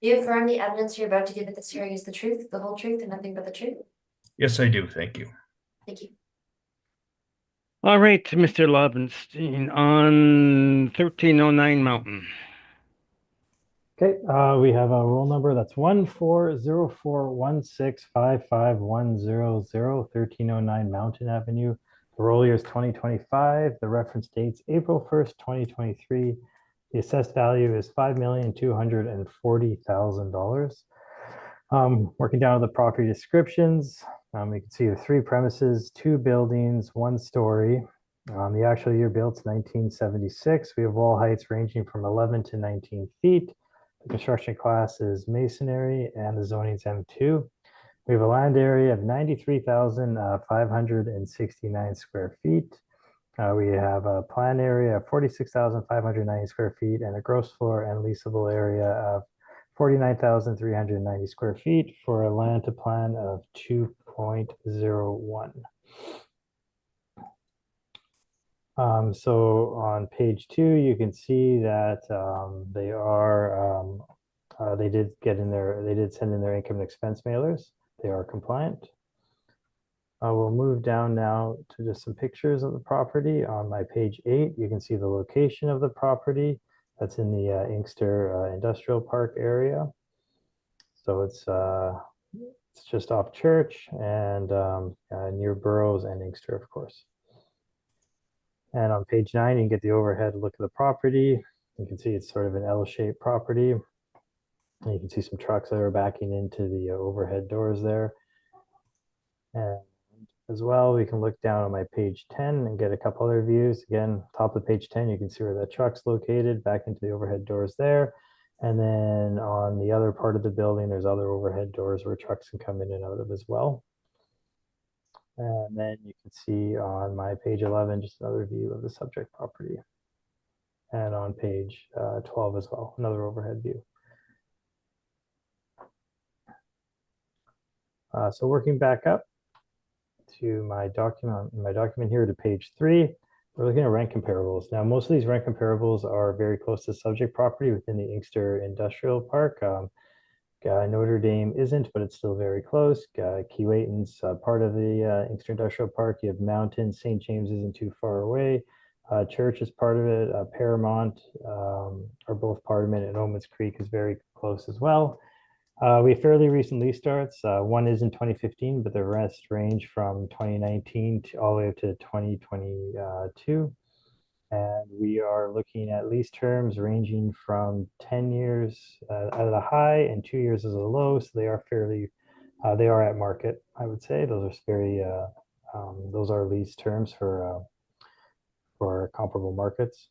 Do you affirm the evidence you're about to give at this hearing is the truth, the whole truth, and nothing but the truth? Yes, I do. Thank you. Thank you. All right, Mr. Lobenstein, on 1309 Mountain. Okay, we have a roll number that's 14041655100 1309 Mountain Avenue. The roll year is 2025. The reference date's April 1st, 2023. The assessed value is $5,240,000. Working down to the property descriptions, you can see the 3 premises, 2 buildings, 1 story. The actual year built is 1976. We have wall heights ranging from 11 to 19 feet. The construction class is masonry and the zoning is M2. We have a land area of 93,569 square feet. We have a plan area of 46,590 square feet and a gross floor and leasable area of 49,390 square feet for a land to plan of 2.01. So on page 2, you can see that they did send in their income and expense mailers. They are compliant. We'll move down now to just some pictures of the property. On my page 8, you can see the location of the property. That's in the Inkster Industrial Park area. So it's just off Church and near Burroughs and Inkster, of course. And on page 9, you can get the overhead look at the property. You can see it's sort of an L-shaped property. And you can see some trucks that are backing into the overhead doors there. And as well, we can look down on my page 10 and get a couple other views. Again, top of page 10, you can see where the truck's located, back into the overhead doors there. And then on the other part of the building, there's other overhead doors where trucks can come in and out of as well. And then you can see on my page 11, just another view of the subject property. And on page 12 as well, another overhead view. So working back up to my document here to page 3, we're looking at rent comparables. Now, most of these rent comparables are very close to subject property within the Inkster Industrial Park. Notre Dame isn't, but it's still very close. Keewatin's part of the Inkster Industrial Park. You have Mountain, St. James isn't too far away. Church is part of it. Paramount are both part of it, and Omens Creek is very close as well. We have fairly recent lease starts. One is in 2015, but the rest range from 2019 to all the way up to 2022. And we are looking at lease terms ranging from 10 years at a high and 2 years as a low. So they are they are at market, I would say. Those are those are lease terms for comparable markets.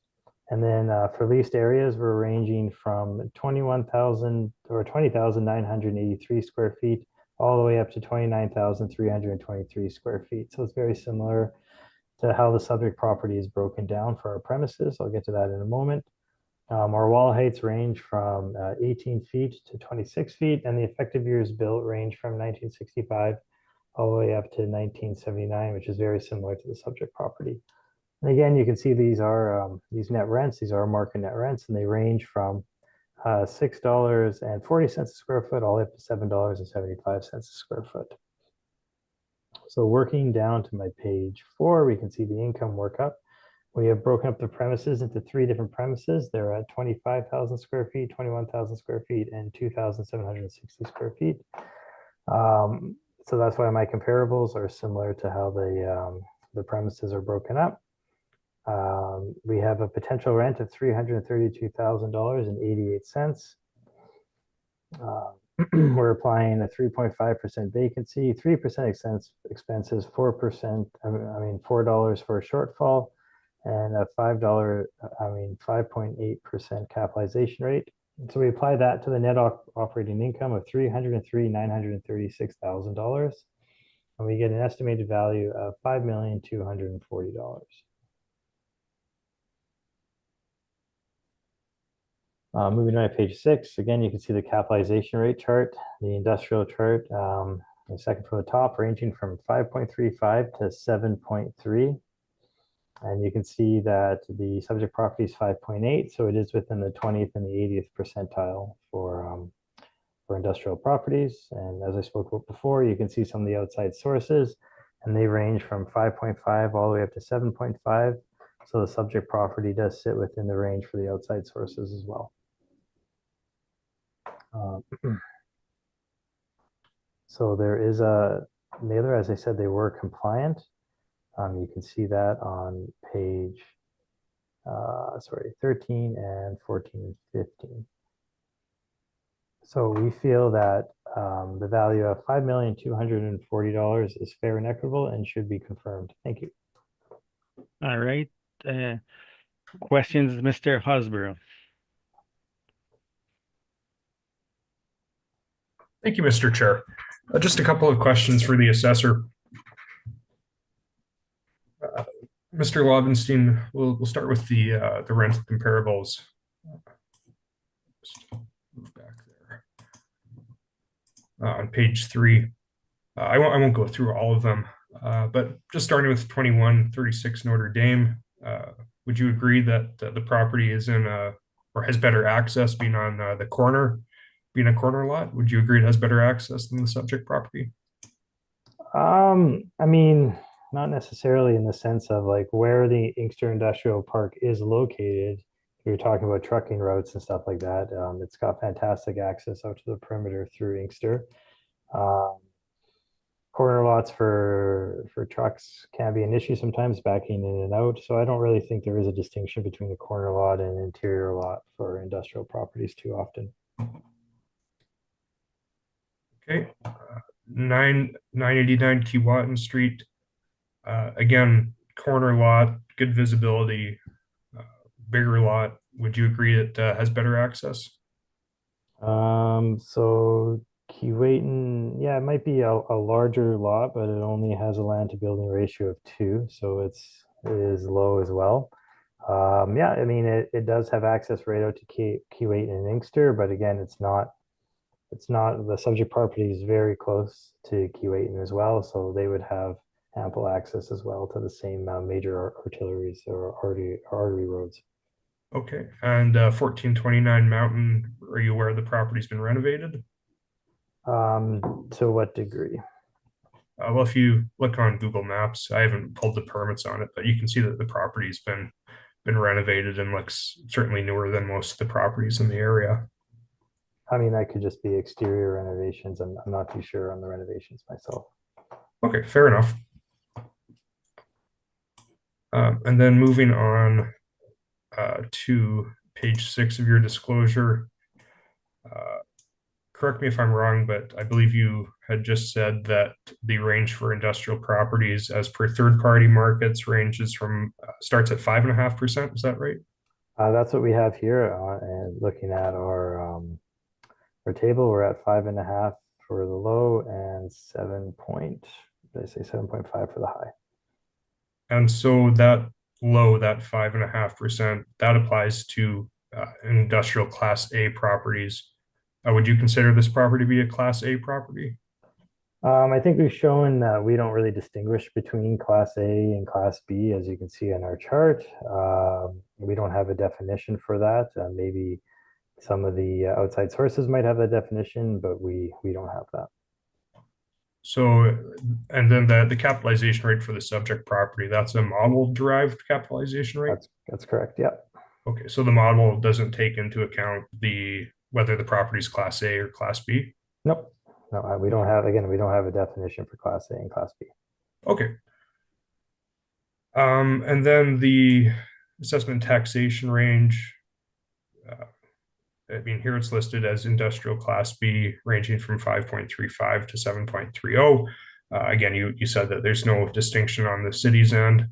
And then for leased areas, we're ranging from 20,983 square feet all the way up to 29,323 square feet. So it's very similar to how the subject property is broken down for our premises. I'll get to that in a moment. Our wall heights range from 18 feet to 26 feet, and the effective years built range from 1965 all the way up to 1979, which is very similar to the subject property. And again, you can see these are these net rents. These are market net rents, and they range from $6.40 a square foot all the way up to $7.75 a square foot. So working down to my page 4, we can see the income workup. We have broken up the premises into 3 different premises. They're at 25,000 square feet, 21,000 square feet, and 2,760 square feet. So that's why my comparables are similar to how the premises are broken up. We have a potential rent of $332,000.88. We're applying a 3.5% vacancy, 3% expenses, 4%, $4 for a shortfall, and a $5.8% capitalization rate. So we apply that to the net operating income of $303,936,000, and we get an estimated value of $5,240,000. Moving on to page 6, again, you can see the capitalization rate chart, the industrial chart, the second from the top, ranging from 5.35 to 7.3. And you can see that the subject property is 5.8, so it is within the 20th and the 80th percentile for industrial properties. And as I spoke about before, you can see some of the outside sources, and they range from 5.5 all the way up to 7.5. So the subject property does sit within the range for the outside sources as well. So there is a mailer, as I said, they were compliant. You can see that on page 13 and 14 and 15. So we feel that the value of $5,240,000 is fair and equitable and should be confirmed. Thank you. All right. Questions, Mr. Hosborough? Thank you, Mr. Chair. Just a couple of questions for the assessor. Mr. Lobenstein, we'll start with the rental comparables. Just move back there. On page 3, I won't go through all of them, but just starting with 2136 Notre Dame, would you agree that the property is in or has better access being on the corner, being a corner lot? Would you agree it has better access than the subject property? I mean, not necessarily in the sense of like where the Inkster Industrial Park is located. We were talking about trucking routes and stuff like that. It's got fantastic access out to the perimeter through Inkster. Corner lots for trucks can be an issue sometimes, backing in and out. So I don't really think there is a distinction between a corner lot and an interior lot for industrial properties too often. Okay, 989 Keewatin Street. Again, corner lot, good visibility, bigger lot. Would you agree it has better access? So Keewatin, yeah, it might be a larger lot, but it only has a land to building ratio of 2, so it is low as well. Yeah, I mean it does have access right out to Keewatin and Inkster, but again, it's not the subject property is very close to Keewatin as well, so they would have ample access as well to the same major arteries or artery roads. Okay, and 1429 Mountain, are you aware the property's been renovated? To what degree? Well, if you look on Google Maps, I haven't pulled the permits on it, but you can see that the property's been renovated and looks certainly newer than most of the properties in the area. I mean, that could just be exterior renovations. I'm not too sure on the renovations myself. Okay, fair enough. And then moving on to page 6 of your disclosure. Correct me if I'm wrong, but I believe you had just said that the range for industrial properties as per third-party markets ranges from starts at 5.5%. Is that right? That's what we have here, and looking at our table, we're at 5.5 for the low and 7.5 for the high. And so that low, that 5.5%, that applies to industrial Class A properties. Would you consider this property to be a Class A property? I think we've shown that we don't really distinguish between Class A and Class B, as you can see on our chart. We don't have a definition for that. Maybe some of the outside sources might have a definition, but we don't have that. So, and then the capitalization rate for the subject property, that's a model derived capitalization rate? That's correct, yeah. Okay, so the model doesn't take into account whether the property is Class A or Class B? Nope. No, we don't have a definition for Class A and Class B. Okay. And then the assessment taxation range, I mean, here it's listed as industrial Class B ranging from 5.35 to 7.30. Again, you said that there's no distinction on the city's end.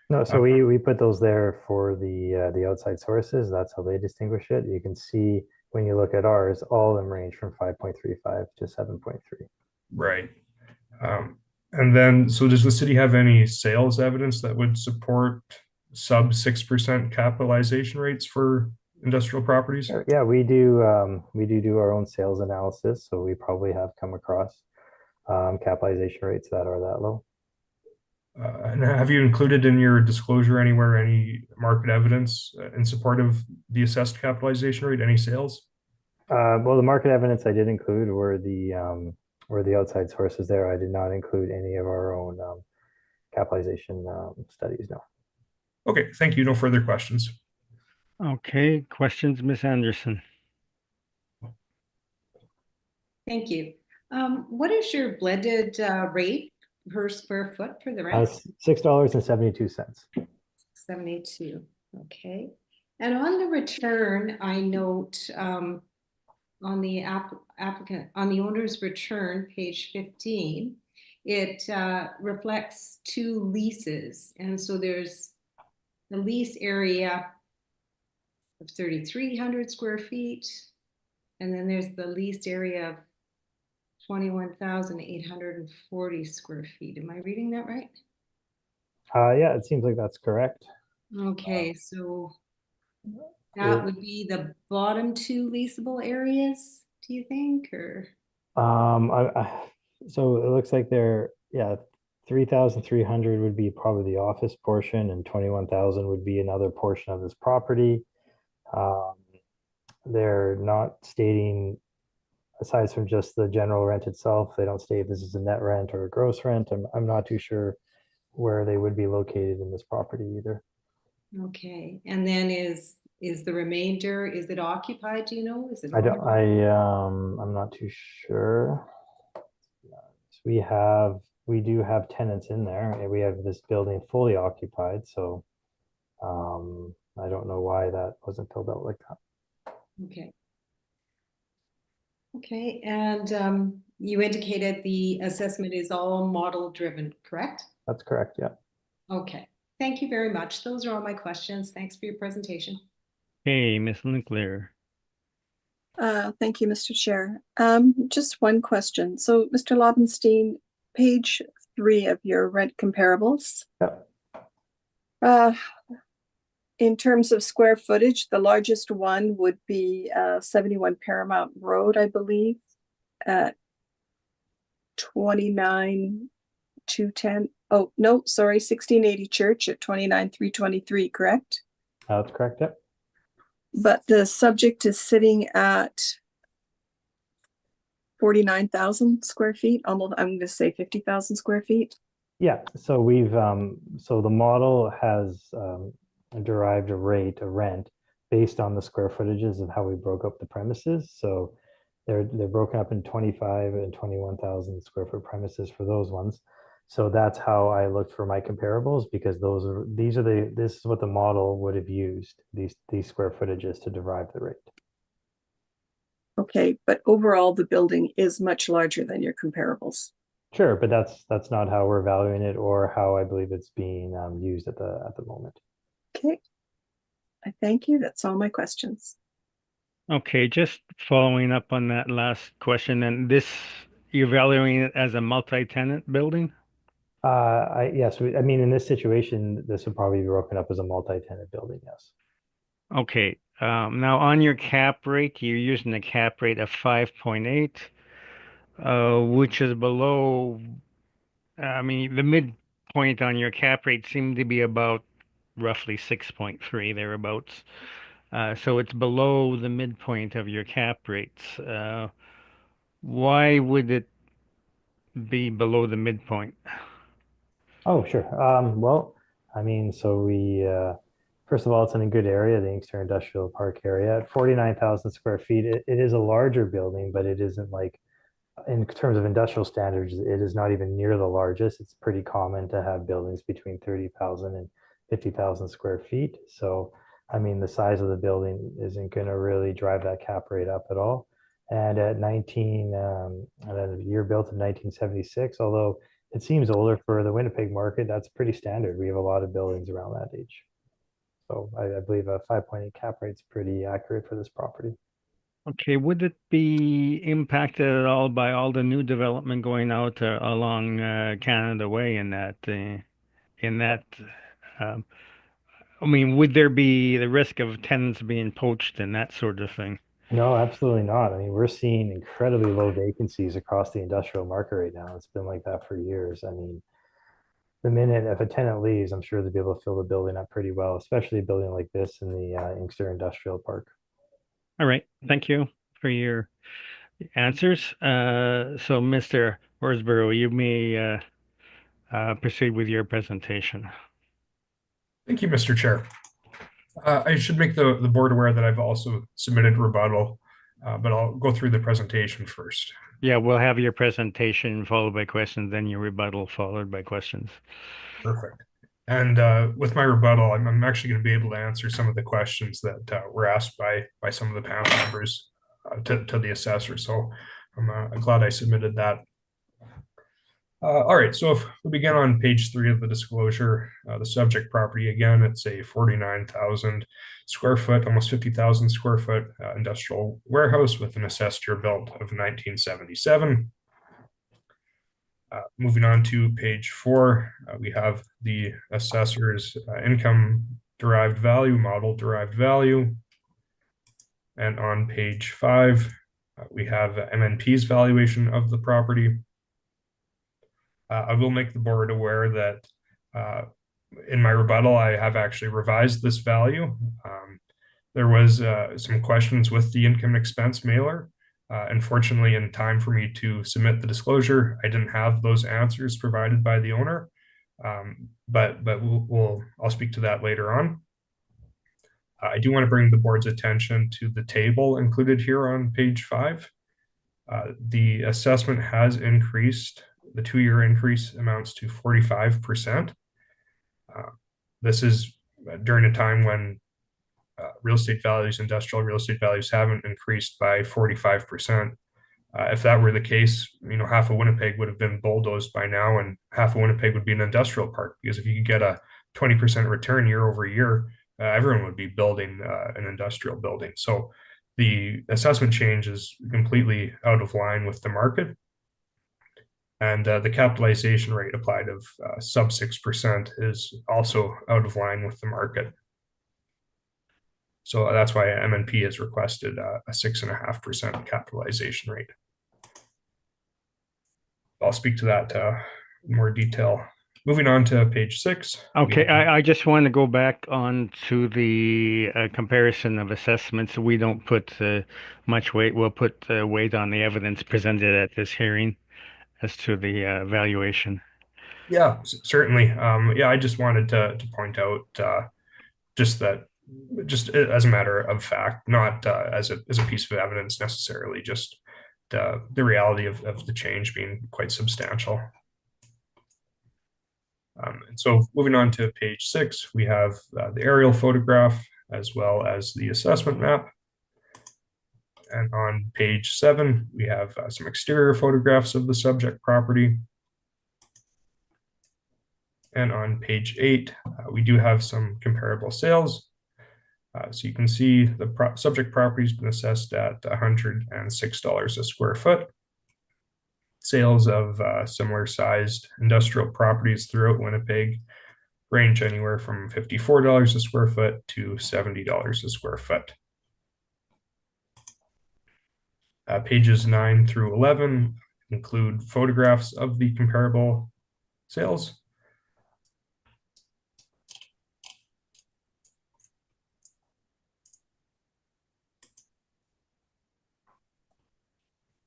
No, so we put those there for the outside sources. That's how they distinguish it. You can see when you look at ours, all of them range from 5.35 to 7.3. Right. And then, so does the city have any sales evidence that would support sub 6% capitalization rates for industrial properties? Yeah, we do our own sales analysis, so we probably have come across capitalization rates that are that low. And have you included in your disclosure anywhere any market evidence in support of the assessed capitalization rate, any sales? Well, the market evidence I did include were the outside sources there. I did not include any of our own capitalization studies, no. Okay, thank you. No further questions. Okay, questions, Ms. Anderson? Thank you. What is your blended rate per square foot for the rent? $6.72. 72, okay. And on the return, I note on the on the owner's return, page 15, it reflects two leases. And so there's the lease area of 3,300 square feet. And then there's the leased area of 21,840 square feet. Am I reading that right? Yeah, it seems like that's correct. Okay, so that would be the bottom two leasable areas, do you think, or? So it looks like yeah, 3,300 would be probably the office portion, and 21,000 would be another portion of this property. Um, they're not stating, aside from just the general rent itself, they don't state if this is a net rent or a gross rent. I'm not too sure where they would be located in this property either. Okay, and then is the remainder, is it occupied, do you know? Is it? I'm not too sure. We do have tenants in there, and we have this building fully occupied, so I don't know why that wasn't filled out like that. Okay. Okay, and you indicated the assessment is all model driven, correct? That's correct, yeah. Okay, thank you very much. Those are all my questions. Thanks for your presentation. Hey, Ms. Linkletter. Thank you, Mr. Chair. Just one question. So, Mr. Lobenstein, page 3 of your rent comparables. Yep. In terms of square footage, the largest one would be 71 Paramount Road, I believe, at 29,210. Oh, no, sorry, 1680 Church at 29,323, correct? That's correct, yep. But the subject is sitting at 49,000 square feet, almost, I'm going to say 50,000 square feet. Yeah, so so the model has derived a rent based on the square footages of how we broke up the premises. So they're broken up in 25 and 21,000 square foot premises for those ones. So that's how I looked for my comparables, because this is what the model would have used, these square footages to derive the rate. Okay, but overall the building is much larger than your comparables. Sure, but that's not how we're valuing it or how I believe it's being used at the moment. Okay, I thank you. That's all my questions. Okay, just following up on that last question, and you're valuing it as a multi-tenant building? Yes, I mean, in this situation, this would probably be broken up as a multi-tenant building, yes. Okay, now on your cap rate, you're using a cap rate of 5.8, which is below, I mean, the midpoint on your cap rate seemed to be about roughly 6.3 thereabouts. So it's below the midpoint of your cap rates. Why would it be below the midpoint? Oh, sure. Well, I mean, first of all, it's in a good area, the Inkster Industrial Park area. At 49,000 square feet, it is a larger building, but it isn't like, in terms of industrial standards, it is not even near the largest. It's pretty common to have buildings between 30,000 and 50,000 square feet. So, I mean, the size of the building isn't going to really drive that cap rate up at all. And at a year built in 1976, although it seems older for the Winnipeg market, that's pretty standard. We have a lot of buildings around that age. So I believe a 5.8 cap rate is pretty accurate for this property. Okay, would it be impacted at all by all the new development going out along Canada Way in that, um, I mean, would there be the risk of tenants being poached and that sort of thing? No, absolutely not. I mean, we're seeing incredibly low vacancies across the industrial market right now. It's been like that for years. I mean, the minute if a tenant leaves, I'm sure they'll be able to fill the building up pretty well, especially a building like this in the Inkster Industrial Park. All right. Thank you for your answers. So, Mr. Horsborough, you may proceed with your presentation. Thank you, Mr. Chair. I should make the board aware that I've also submitted rebuttal, but I'll go through the presentation first. Yeah, we'll have your presentation followed by questions, then your rebuttal followed by questions. Perfect. And with my rebuttal, I'm actually going to be able to answer some of the questions that were asked by some of the panel members to the assessor. So I'm glad I submitted that. All right, so if we begin on page 3 of the disclosure, the subject property, again, it's a 49,000 square foot, almost 50,000 square foot industrial warehouse with an assessed year built of 1977. Moving on to page 4, we have the assessor's income derived value, model derived value. And on page 5, we have MNP's valuation of the property. I will make the board aware that in my rebuttal, I have actually revised this value. There was some questions with the income expense mailer. Unfortunately, in time for me to submit the disclosure, I didn't have those answers provided by the owner. But I'll speak to that later on. I do want to bring the board's attention to the table included here on page 5. The assessment has increased. The 2-year increase amounts to 45%. This is during a time when real estate values, industrial real estate values haven't increased by 45%. If that were the case, half of Winnipeg would have been bulldozed by now, and half of Winnipeg would be an industrial park, because if you could get a 20% return year over year, everyone would be building an industrial building. So the assessment change is completely out of line with the market. And the capitalization rate applied of sub 6% is also out of line with the market. So that's why MNP has requested a 6.5% capitalization rate. I'll speak to that in more detail. Moving on to page 6. Okay, I just want to go back on to the comparison of assessments. We don't put much weight. We'll put weight on the evidence presented at this hearing as to the valuation. Yeah, certainly. Yeah, I just wanted to point out just as a matter of fact, not as a piece of evidence necessarily, just the reality of the change being quite substantial. And so moving on to page 6, we have the aerial photograph as well as the assessment map. And on page 7, we have some exterior photographs of the subject property. And on page 8, we do have some comparable sales. So you can see the subject property has been assessed at $106 a square foot. Sales of similar sized industrial properties throughout Winnipeg range anywhere from $54 a square foot to $70 a square foot. Pages 9 through 11 include photographs of the comparable sales.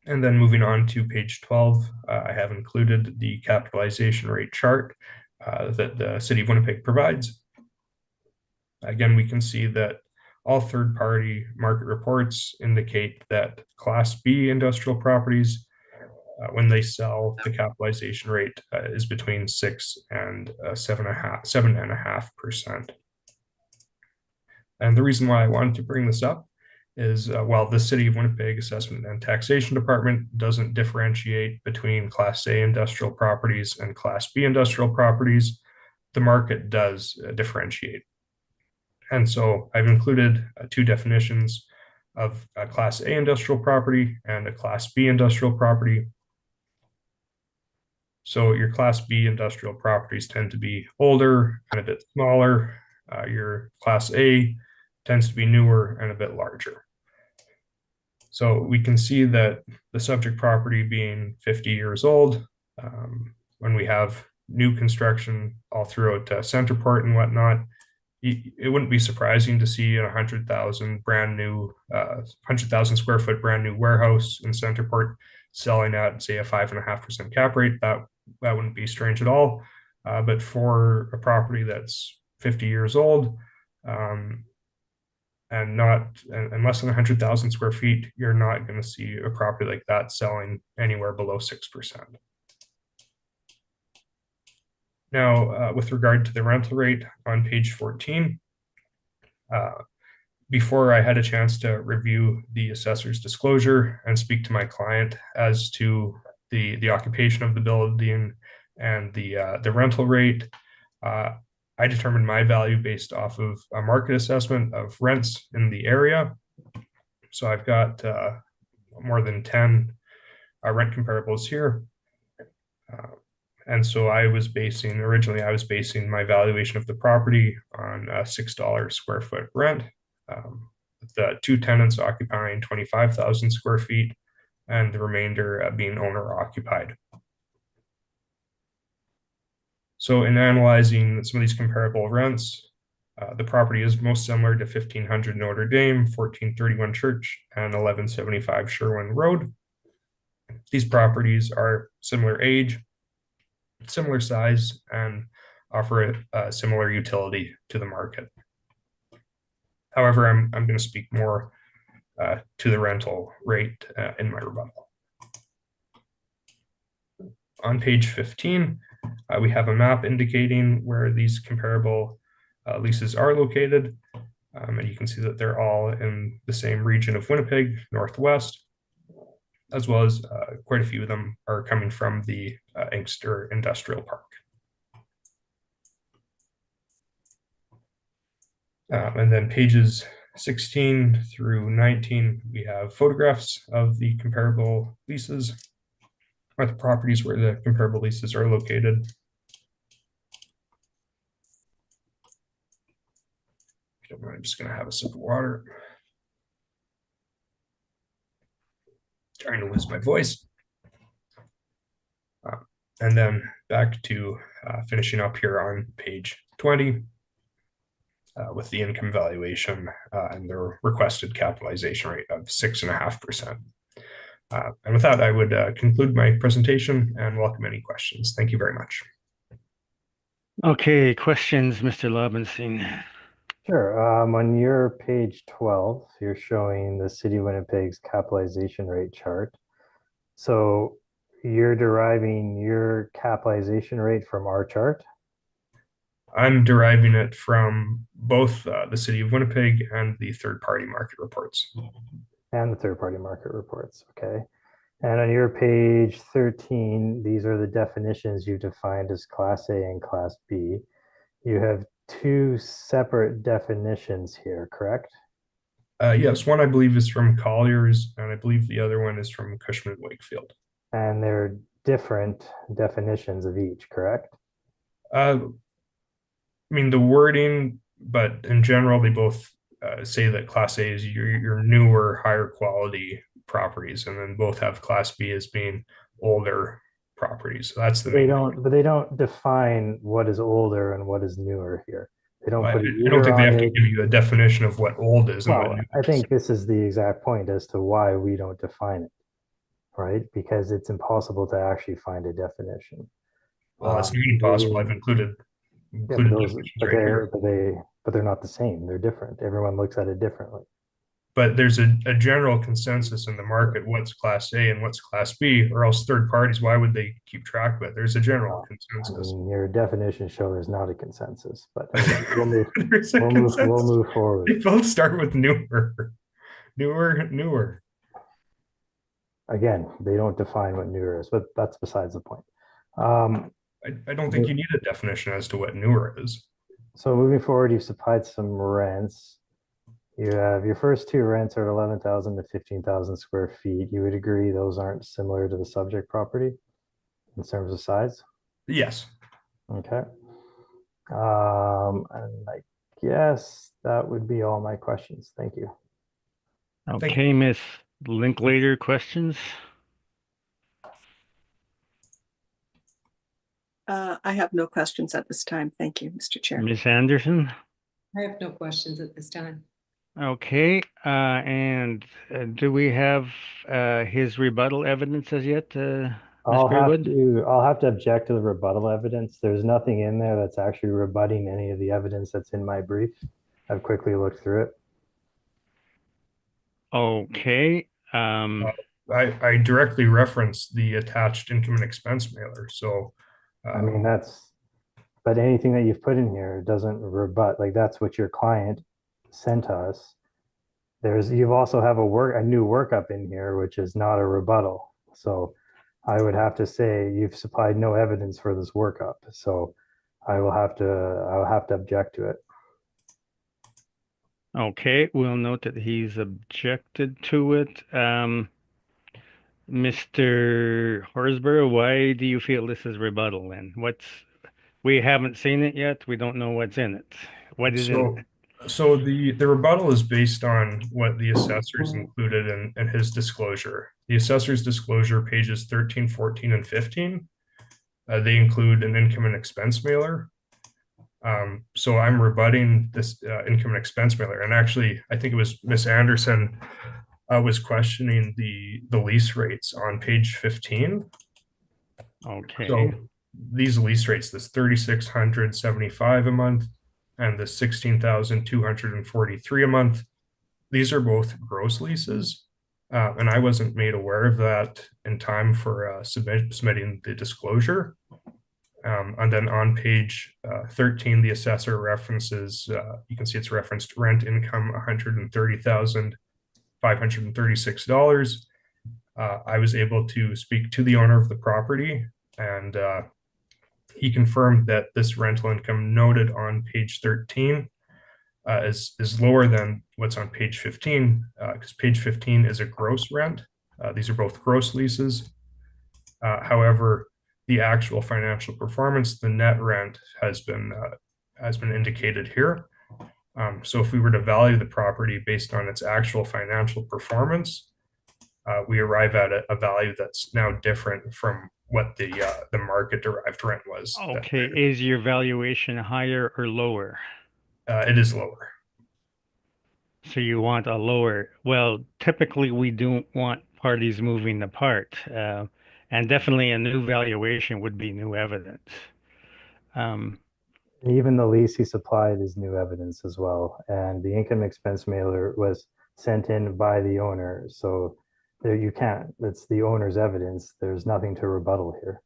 And then moving on to page 12, I have included the capitalization rate chart that the City of Winnipeg provides. Again, we can see that all third-party market reports indicate that Class B industrial properties, when they sell, the capitalization rate is between 6 and 7.5%. And the reason why I wanted to bring this up is while the City of Winnipeg Assessment and Taxation Department doesn't differentiate between Class A industrial properties and Class B industrial properties, the market does differentiate. And so I've included 2 definitions of a Class A industrial property and a Class B industrial property. So your Class B industrial properties tend to be older and a bit smaller. Your Class A tends to be newer and a bit larger. So we can see that the subject property being 50 years old, when we have new construction all throughout Centerport and whatnot, it wouldn't be surprising to see a 100,000 brand new, 100,000 square foot brand new warehouse in Centerport selling at, say, a 5.5% cap rate. That wouldn't be strange at all. But for a property that's 50 years old, and less than 100,000 square feet, you're not going to see a property like that selling anywhere below 6%. Now, with regard to the rental rate on page 14, before I had a chance to review the assessor's disclosure and speak to my client as to the occupation of the building and the rental rate, I determined my value based off of a market assessment of rents in the area. So I've got more than 10 rent comparables here. And so originally I was basing my valuation of the property on a $6 square foot rent, with the 2 tenants occupying 25,000 square feet and the remainder being owner occupied. So in analyzing some of these comparable rents, the property is most similar to 1500 Notre Dame, 1431 Church, and 1175 Sherwin Road. These properties are similar age, similar size, and offer a similar utility to the market. However, I'm going to speak more to the rental rate in my rebuttal. On page 15, we have a map indicating where these comparable leases are located. And you can see that they're all in the same region of Winnipeg, Northwest, as well as quite a few of them are coming from the Inkster Industrial Park. And then pages 16 through 19, we have photographs of the comparable leases, or the properties where the comparable leases are located. I'm just going to have a sip of water. Trying to lose my voice. And then back to finishing up here on page 20 with the income valuation and the requested capitalization rate of 6.5%. And with that, I would conclude my presentation and welcome any questions. Thank you very much. Okay, questions, Mr. Lobenstein? Sure. On your page 12, you're showing the City of Winnipeg's capitalization rate chart. So you're deriving your capitalization rate from our chart? I'm deriving it from both the City of Winnipeg and the third-party market reports. And the third-party market reports, okay. And on your page 13, these are the definitions you defined as Class A and Class B. You have 2 separate definitions here, correct? Yes, one I believe is from Colliers, and I believe the other one is from Cushman Wakefield. And they're different definitions of each, correct? I mean, the wording, but in general, they both say that Class A is your newer, higher quality properties, and then both have Class B as being older properties. So that's the main. But they don't define what is older and what is newer here. They don't put a year I don't think they on have to it. give you a definition of what old is and what Well, new I is. think this is the exact point as to why we don't define it, right? Because it's impossible to actually find a definition. Well, it's not impossible. I've included definitions right here. But they're not the same. They're different. Everyone looks at it differently. But there's a general consensus in the market what's Class A and what's Class B, or else third parties, why would they keep track of it? There's a general consensus. I mean, your definitions show there's not a consensus, but anyway, we'll move forward. They both start with newer. Again, they don't define what newer is, but that's besides the point. I don't think you need a definition as to what newer is. So moving forward, you've supplied some rents. You have your first 2 rents are 11,000 to 15,000 square feet. You would agree those aren't similar to the subject property in terms of size? Yes. Okay. And I guess that would be all my questions. Thank you. Thank Okay, Miss Linklater, questions? I have no questions at this time. Thank you, Mr. Chair. Miss Anderson? I have no questions at this time. Okay, and do we have his rebuttal evidence as yet, Ms. Greenwood? I'll have to object to the rebuttal evidence. There's nothing in there that's actually rebutting any of the evidence that's in my brief. I've quickly looked through it. Okay, I directly referenced the attached income and expense mailer. So, I mean, but anything that you've put in here doesn't rebut, like that's what your client sent to us. You also have a new workup in here, which is not a rebuttal. So I would have to say you've supplied no evidence for this workup. So I'll have to object to it. okay, we'll note that he's objected to it. Mr. Horsburgh, why do you feel this is rebuttal then? We haven't seen it yet. We don't know what's in it. What is in it? So the rebuttal is based on what the assessors included in his disclosure. The assessor's disclosure, pages 13, 14, and 15, they include an income and expense mailer. So I'm rebutting this income and expense mailer. And actually, I think it was Miss Anderson was questioning the lease rates on page 15. Okay. So these lease rates, this 3,675 a month and the 16,243 a month, these are both gross leases. And I wasn't made aware of that in time for submitting the disclosure. And then on page 13, the assessor references, you can see it's referenced rent income $130,536. I was able to speak to the owner of the property, and he confirmed that this rental income noted on page 13 is lower than what's on page 15, because page 15 is a gross rent. These are both gross leases. However, the actual financial performance, the net rent, has been indicated here. So if we were to value the property based on its actual financial performance, we arrive at a value that's now different from what the market derived rent was. Okay, is your valuation higher or lower? It is lower. So you want a lower. Well, typically we don't want parties moving apart, and definitely a new valuation would be new evidence. Even the lease he supplied is new evidence as well. And the income expense mailer was sent in by the owner. So there you can't, it's the owner's evidence. There's nothing to rebuttal here.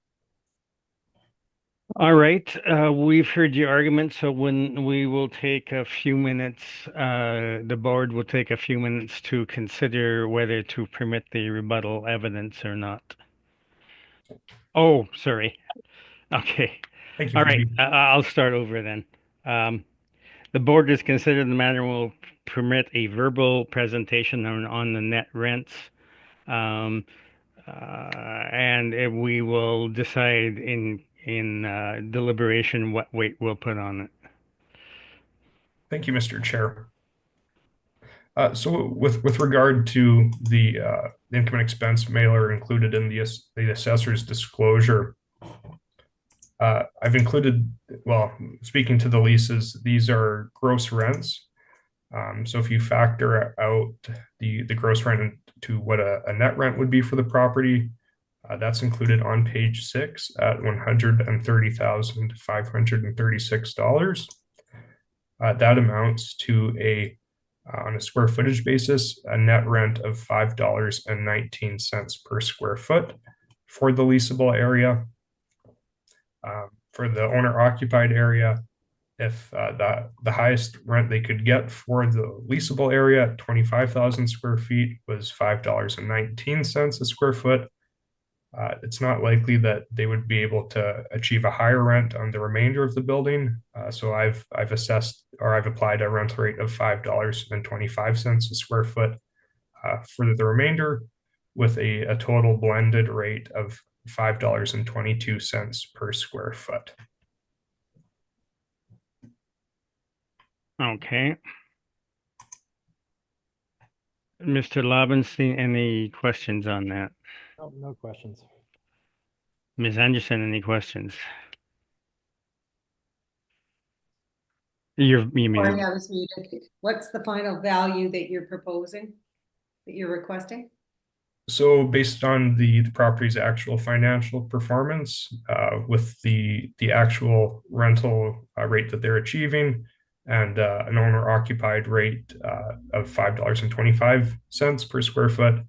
All right, we've heard your argument, so when we will take a few minutes, the board will take a few minutes to consider whether to permit the rebuttal evidence or not. Oh, sorry. Okay. Thank you. All right, I'll start over then. The board has considered the matter will permit a verbal presentation on the net rents. And we will decide in deliberation what weight we'll put on it. Thank you, Mr. Chair. So with regard to the income and expense mailer included in the assessor's disclosure, I've included, well, speaking to the leases, these are gross rents. So if you factor out the gross rent to what a net rent would be for the property, that's included on page 6 at $130,536. That amounts to on a square footage basis, a net rent of $5.19 per square foot for the leasable area. For the owner occupied area, if the highest rent they could get for the leasable area at 25,000 square feet was $5.19 a square foot, it's not likely that they would be able to achieve a higher rent on the remainder of the building. So I've assessed, or I've applied a rental rate of $5.25 a square foot for the remainder, with a total blended rate of $5.22 per square foot. Okay. Mr. Lobenstein, any questions on that? Oh, no questions. Ms. Anderson, any questions? You mean, Sorry, I was muted. What's the final value that you're proposing, that you're requesting? So based on the property's actual financial performance, with the actual rental rate that they're achieving, and an owner occupied rate of $5.25 per square foot,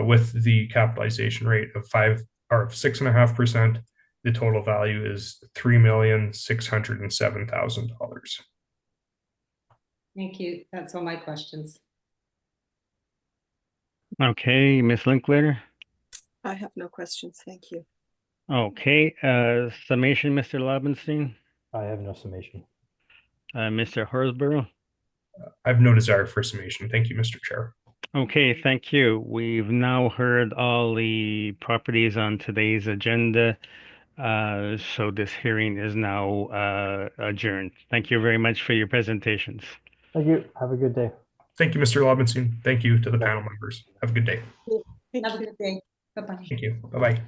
with the capitalization rate of 6.5%, the total value is $3,607,000. Thank you. That's all my questions. okay, Ms. Linklater? I have no questions. Thank you. Okay, summation, Mr. Lobenstein? I have no summation. Mr. Horsborough? I have no desire for summation. Thank you, Mr. Chair. Okay, thank you. We've now heard all the properties on today's agenda. So this hearing is now adjourned. Thank you very much for your presentations. Thank you. Have a good day. Thank you, Mr. Lobenstein. Thank you to the Yeah. panel members. Have a good day. Thank Have a you. good day. Bye-bye. Thank you. Bye-bye.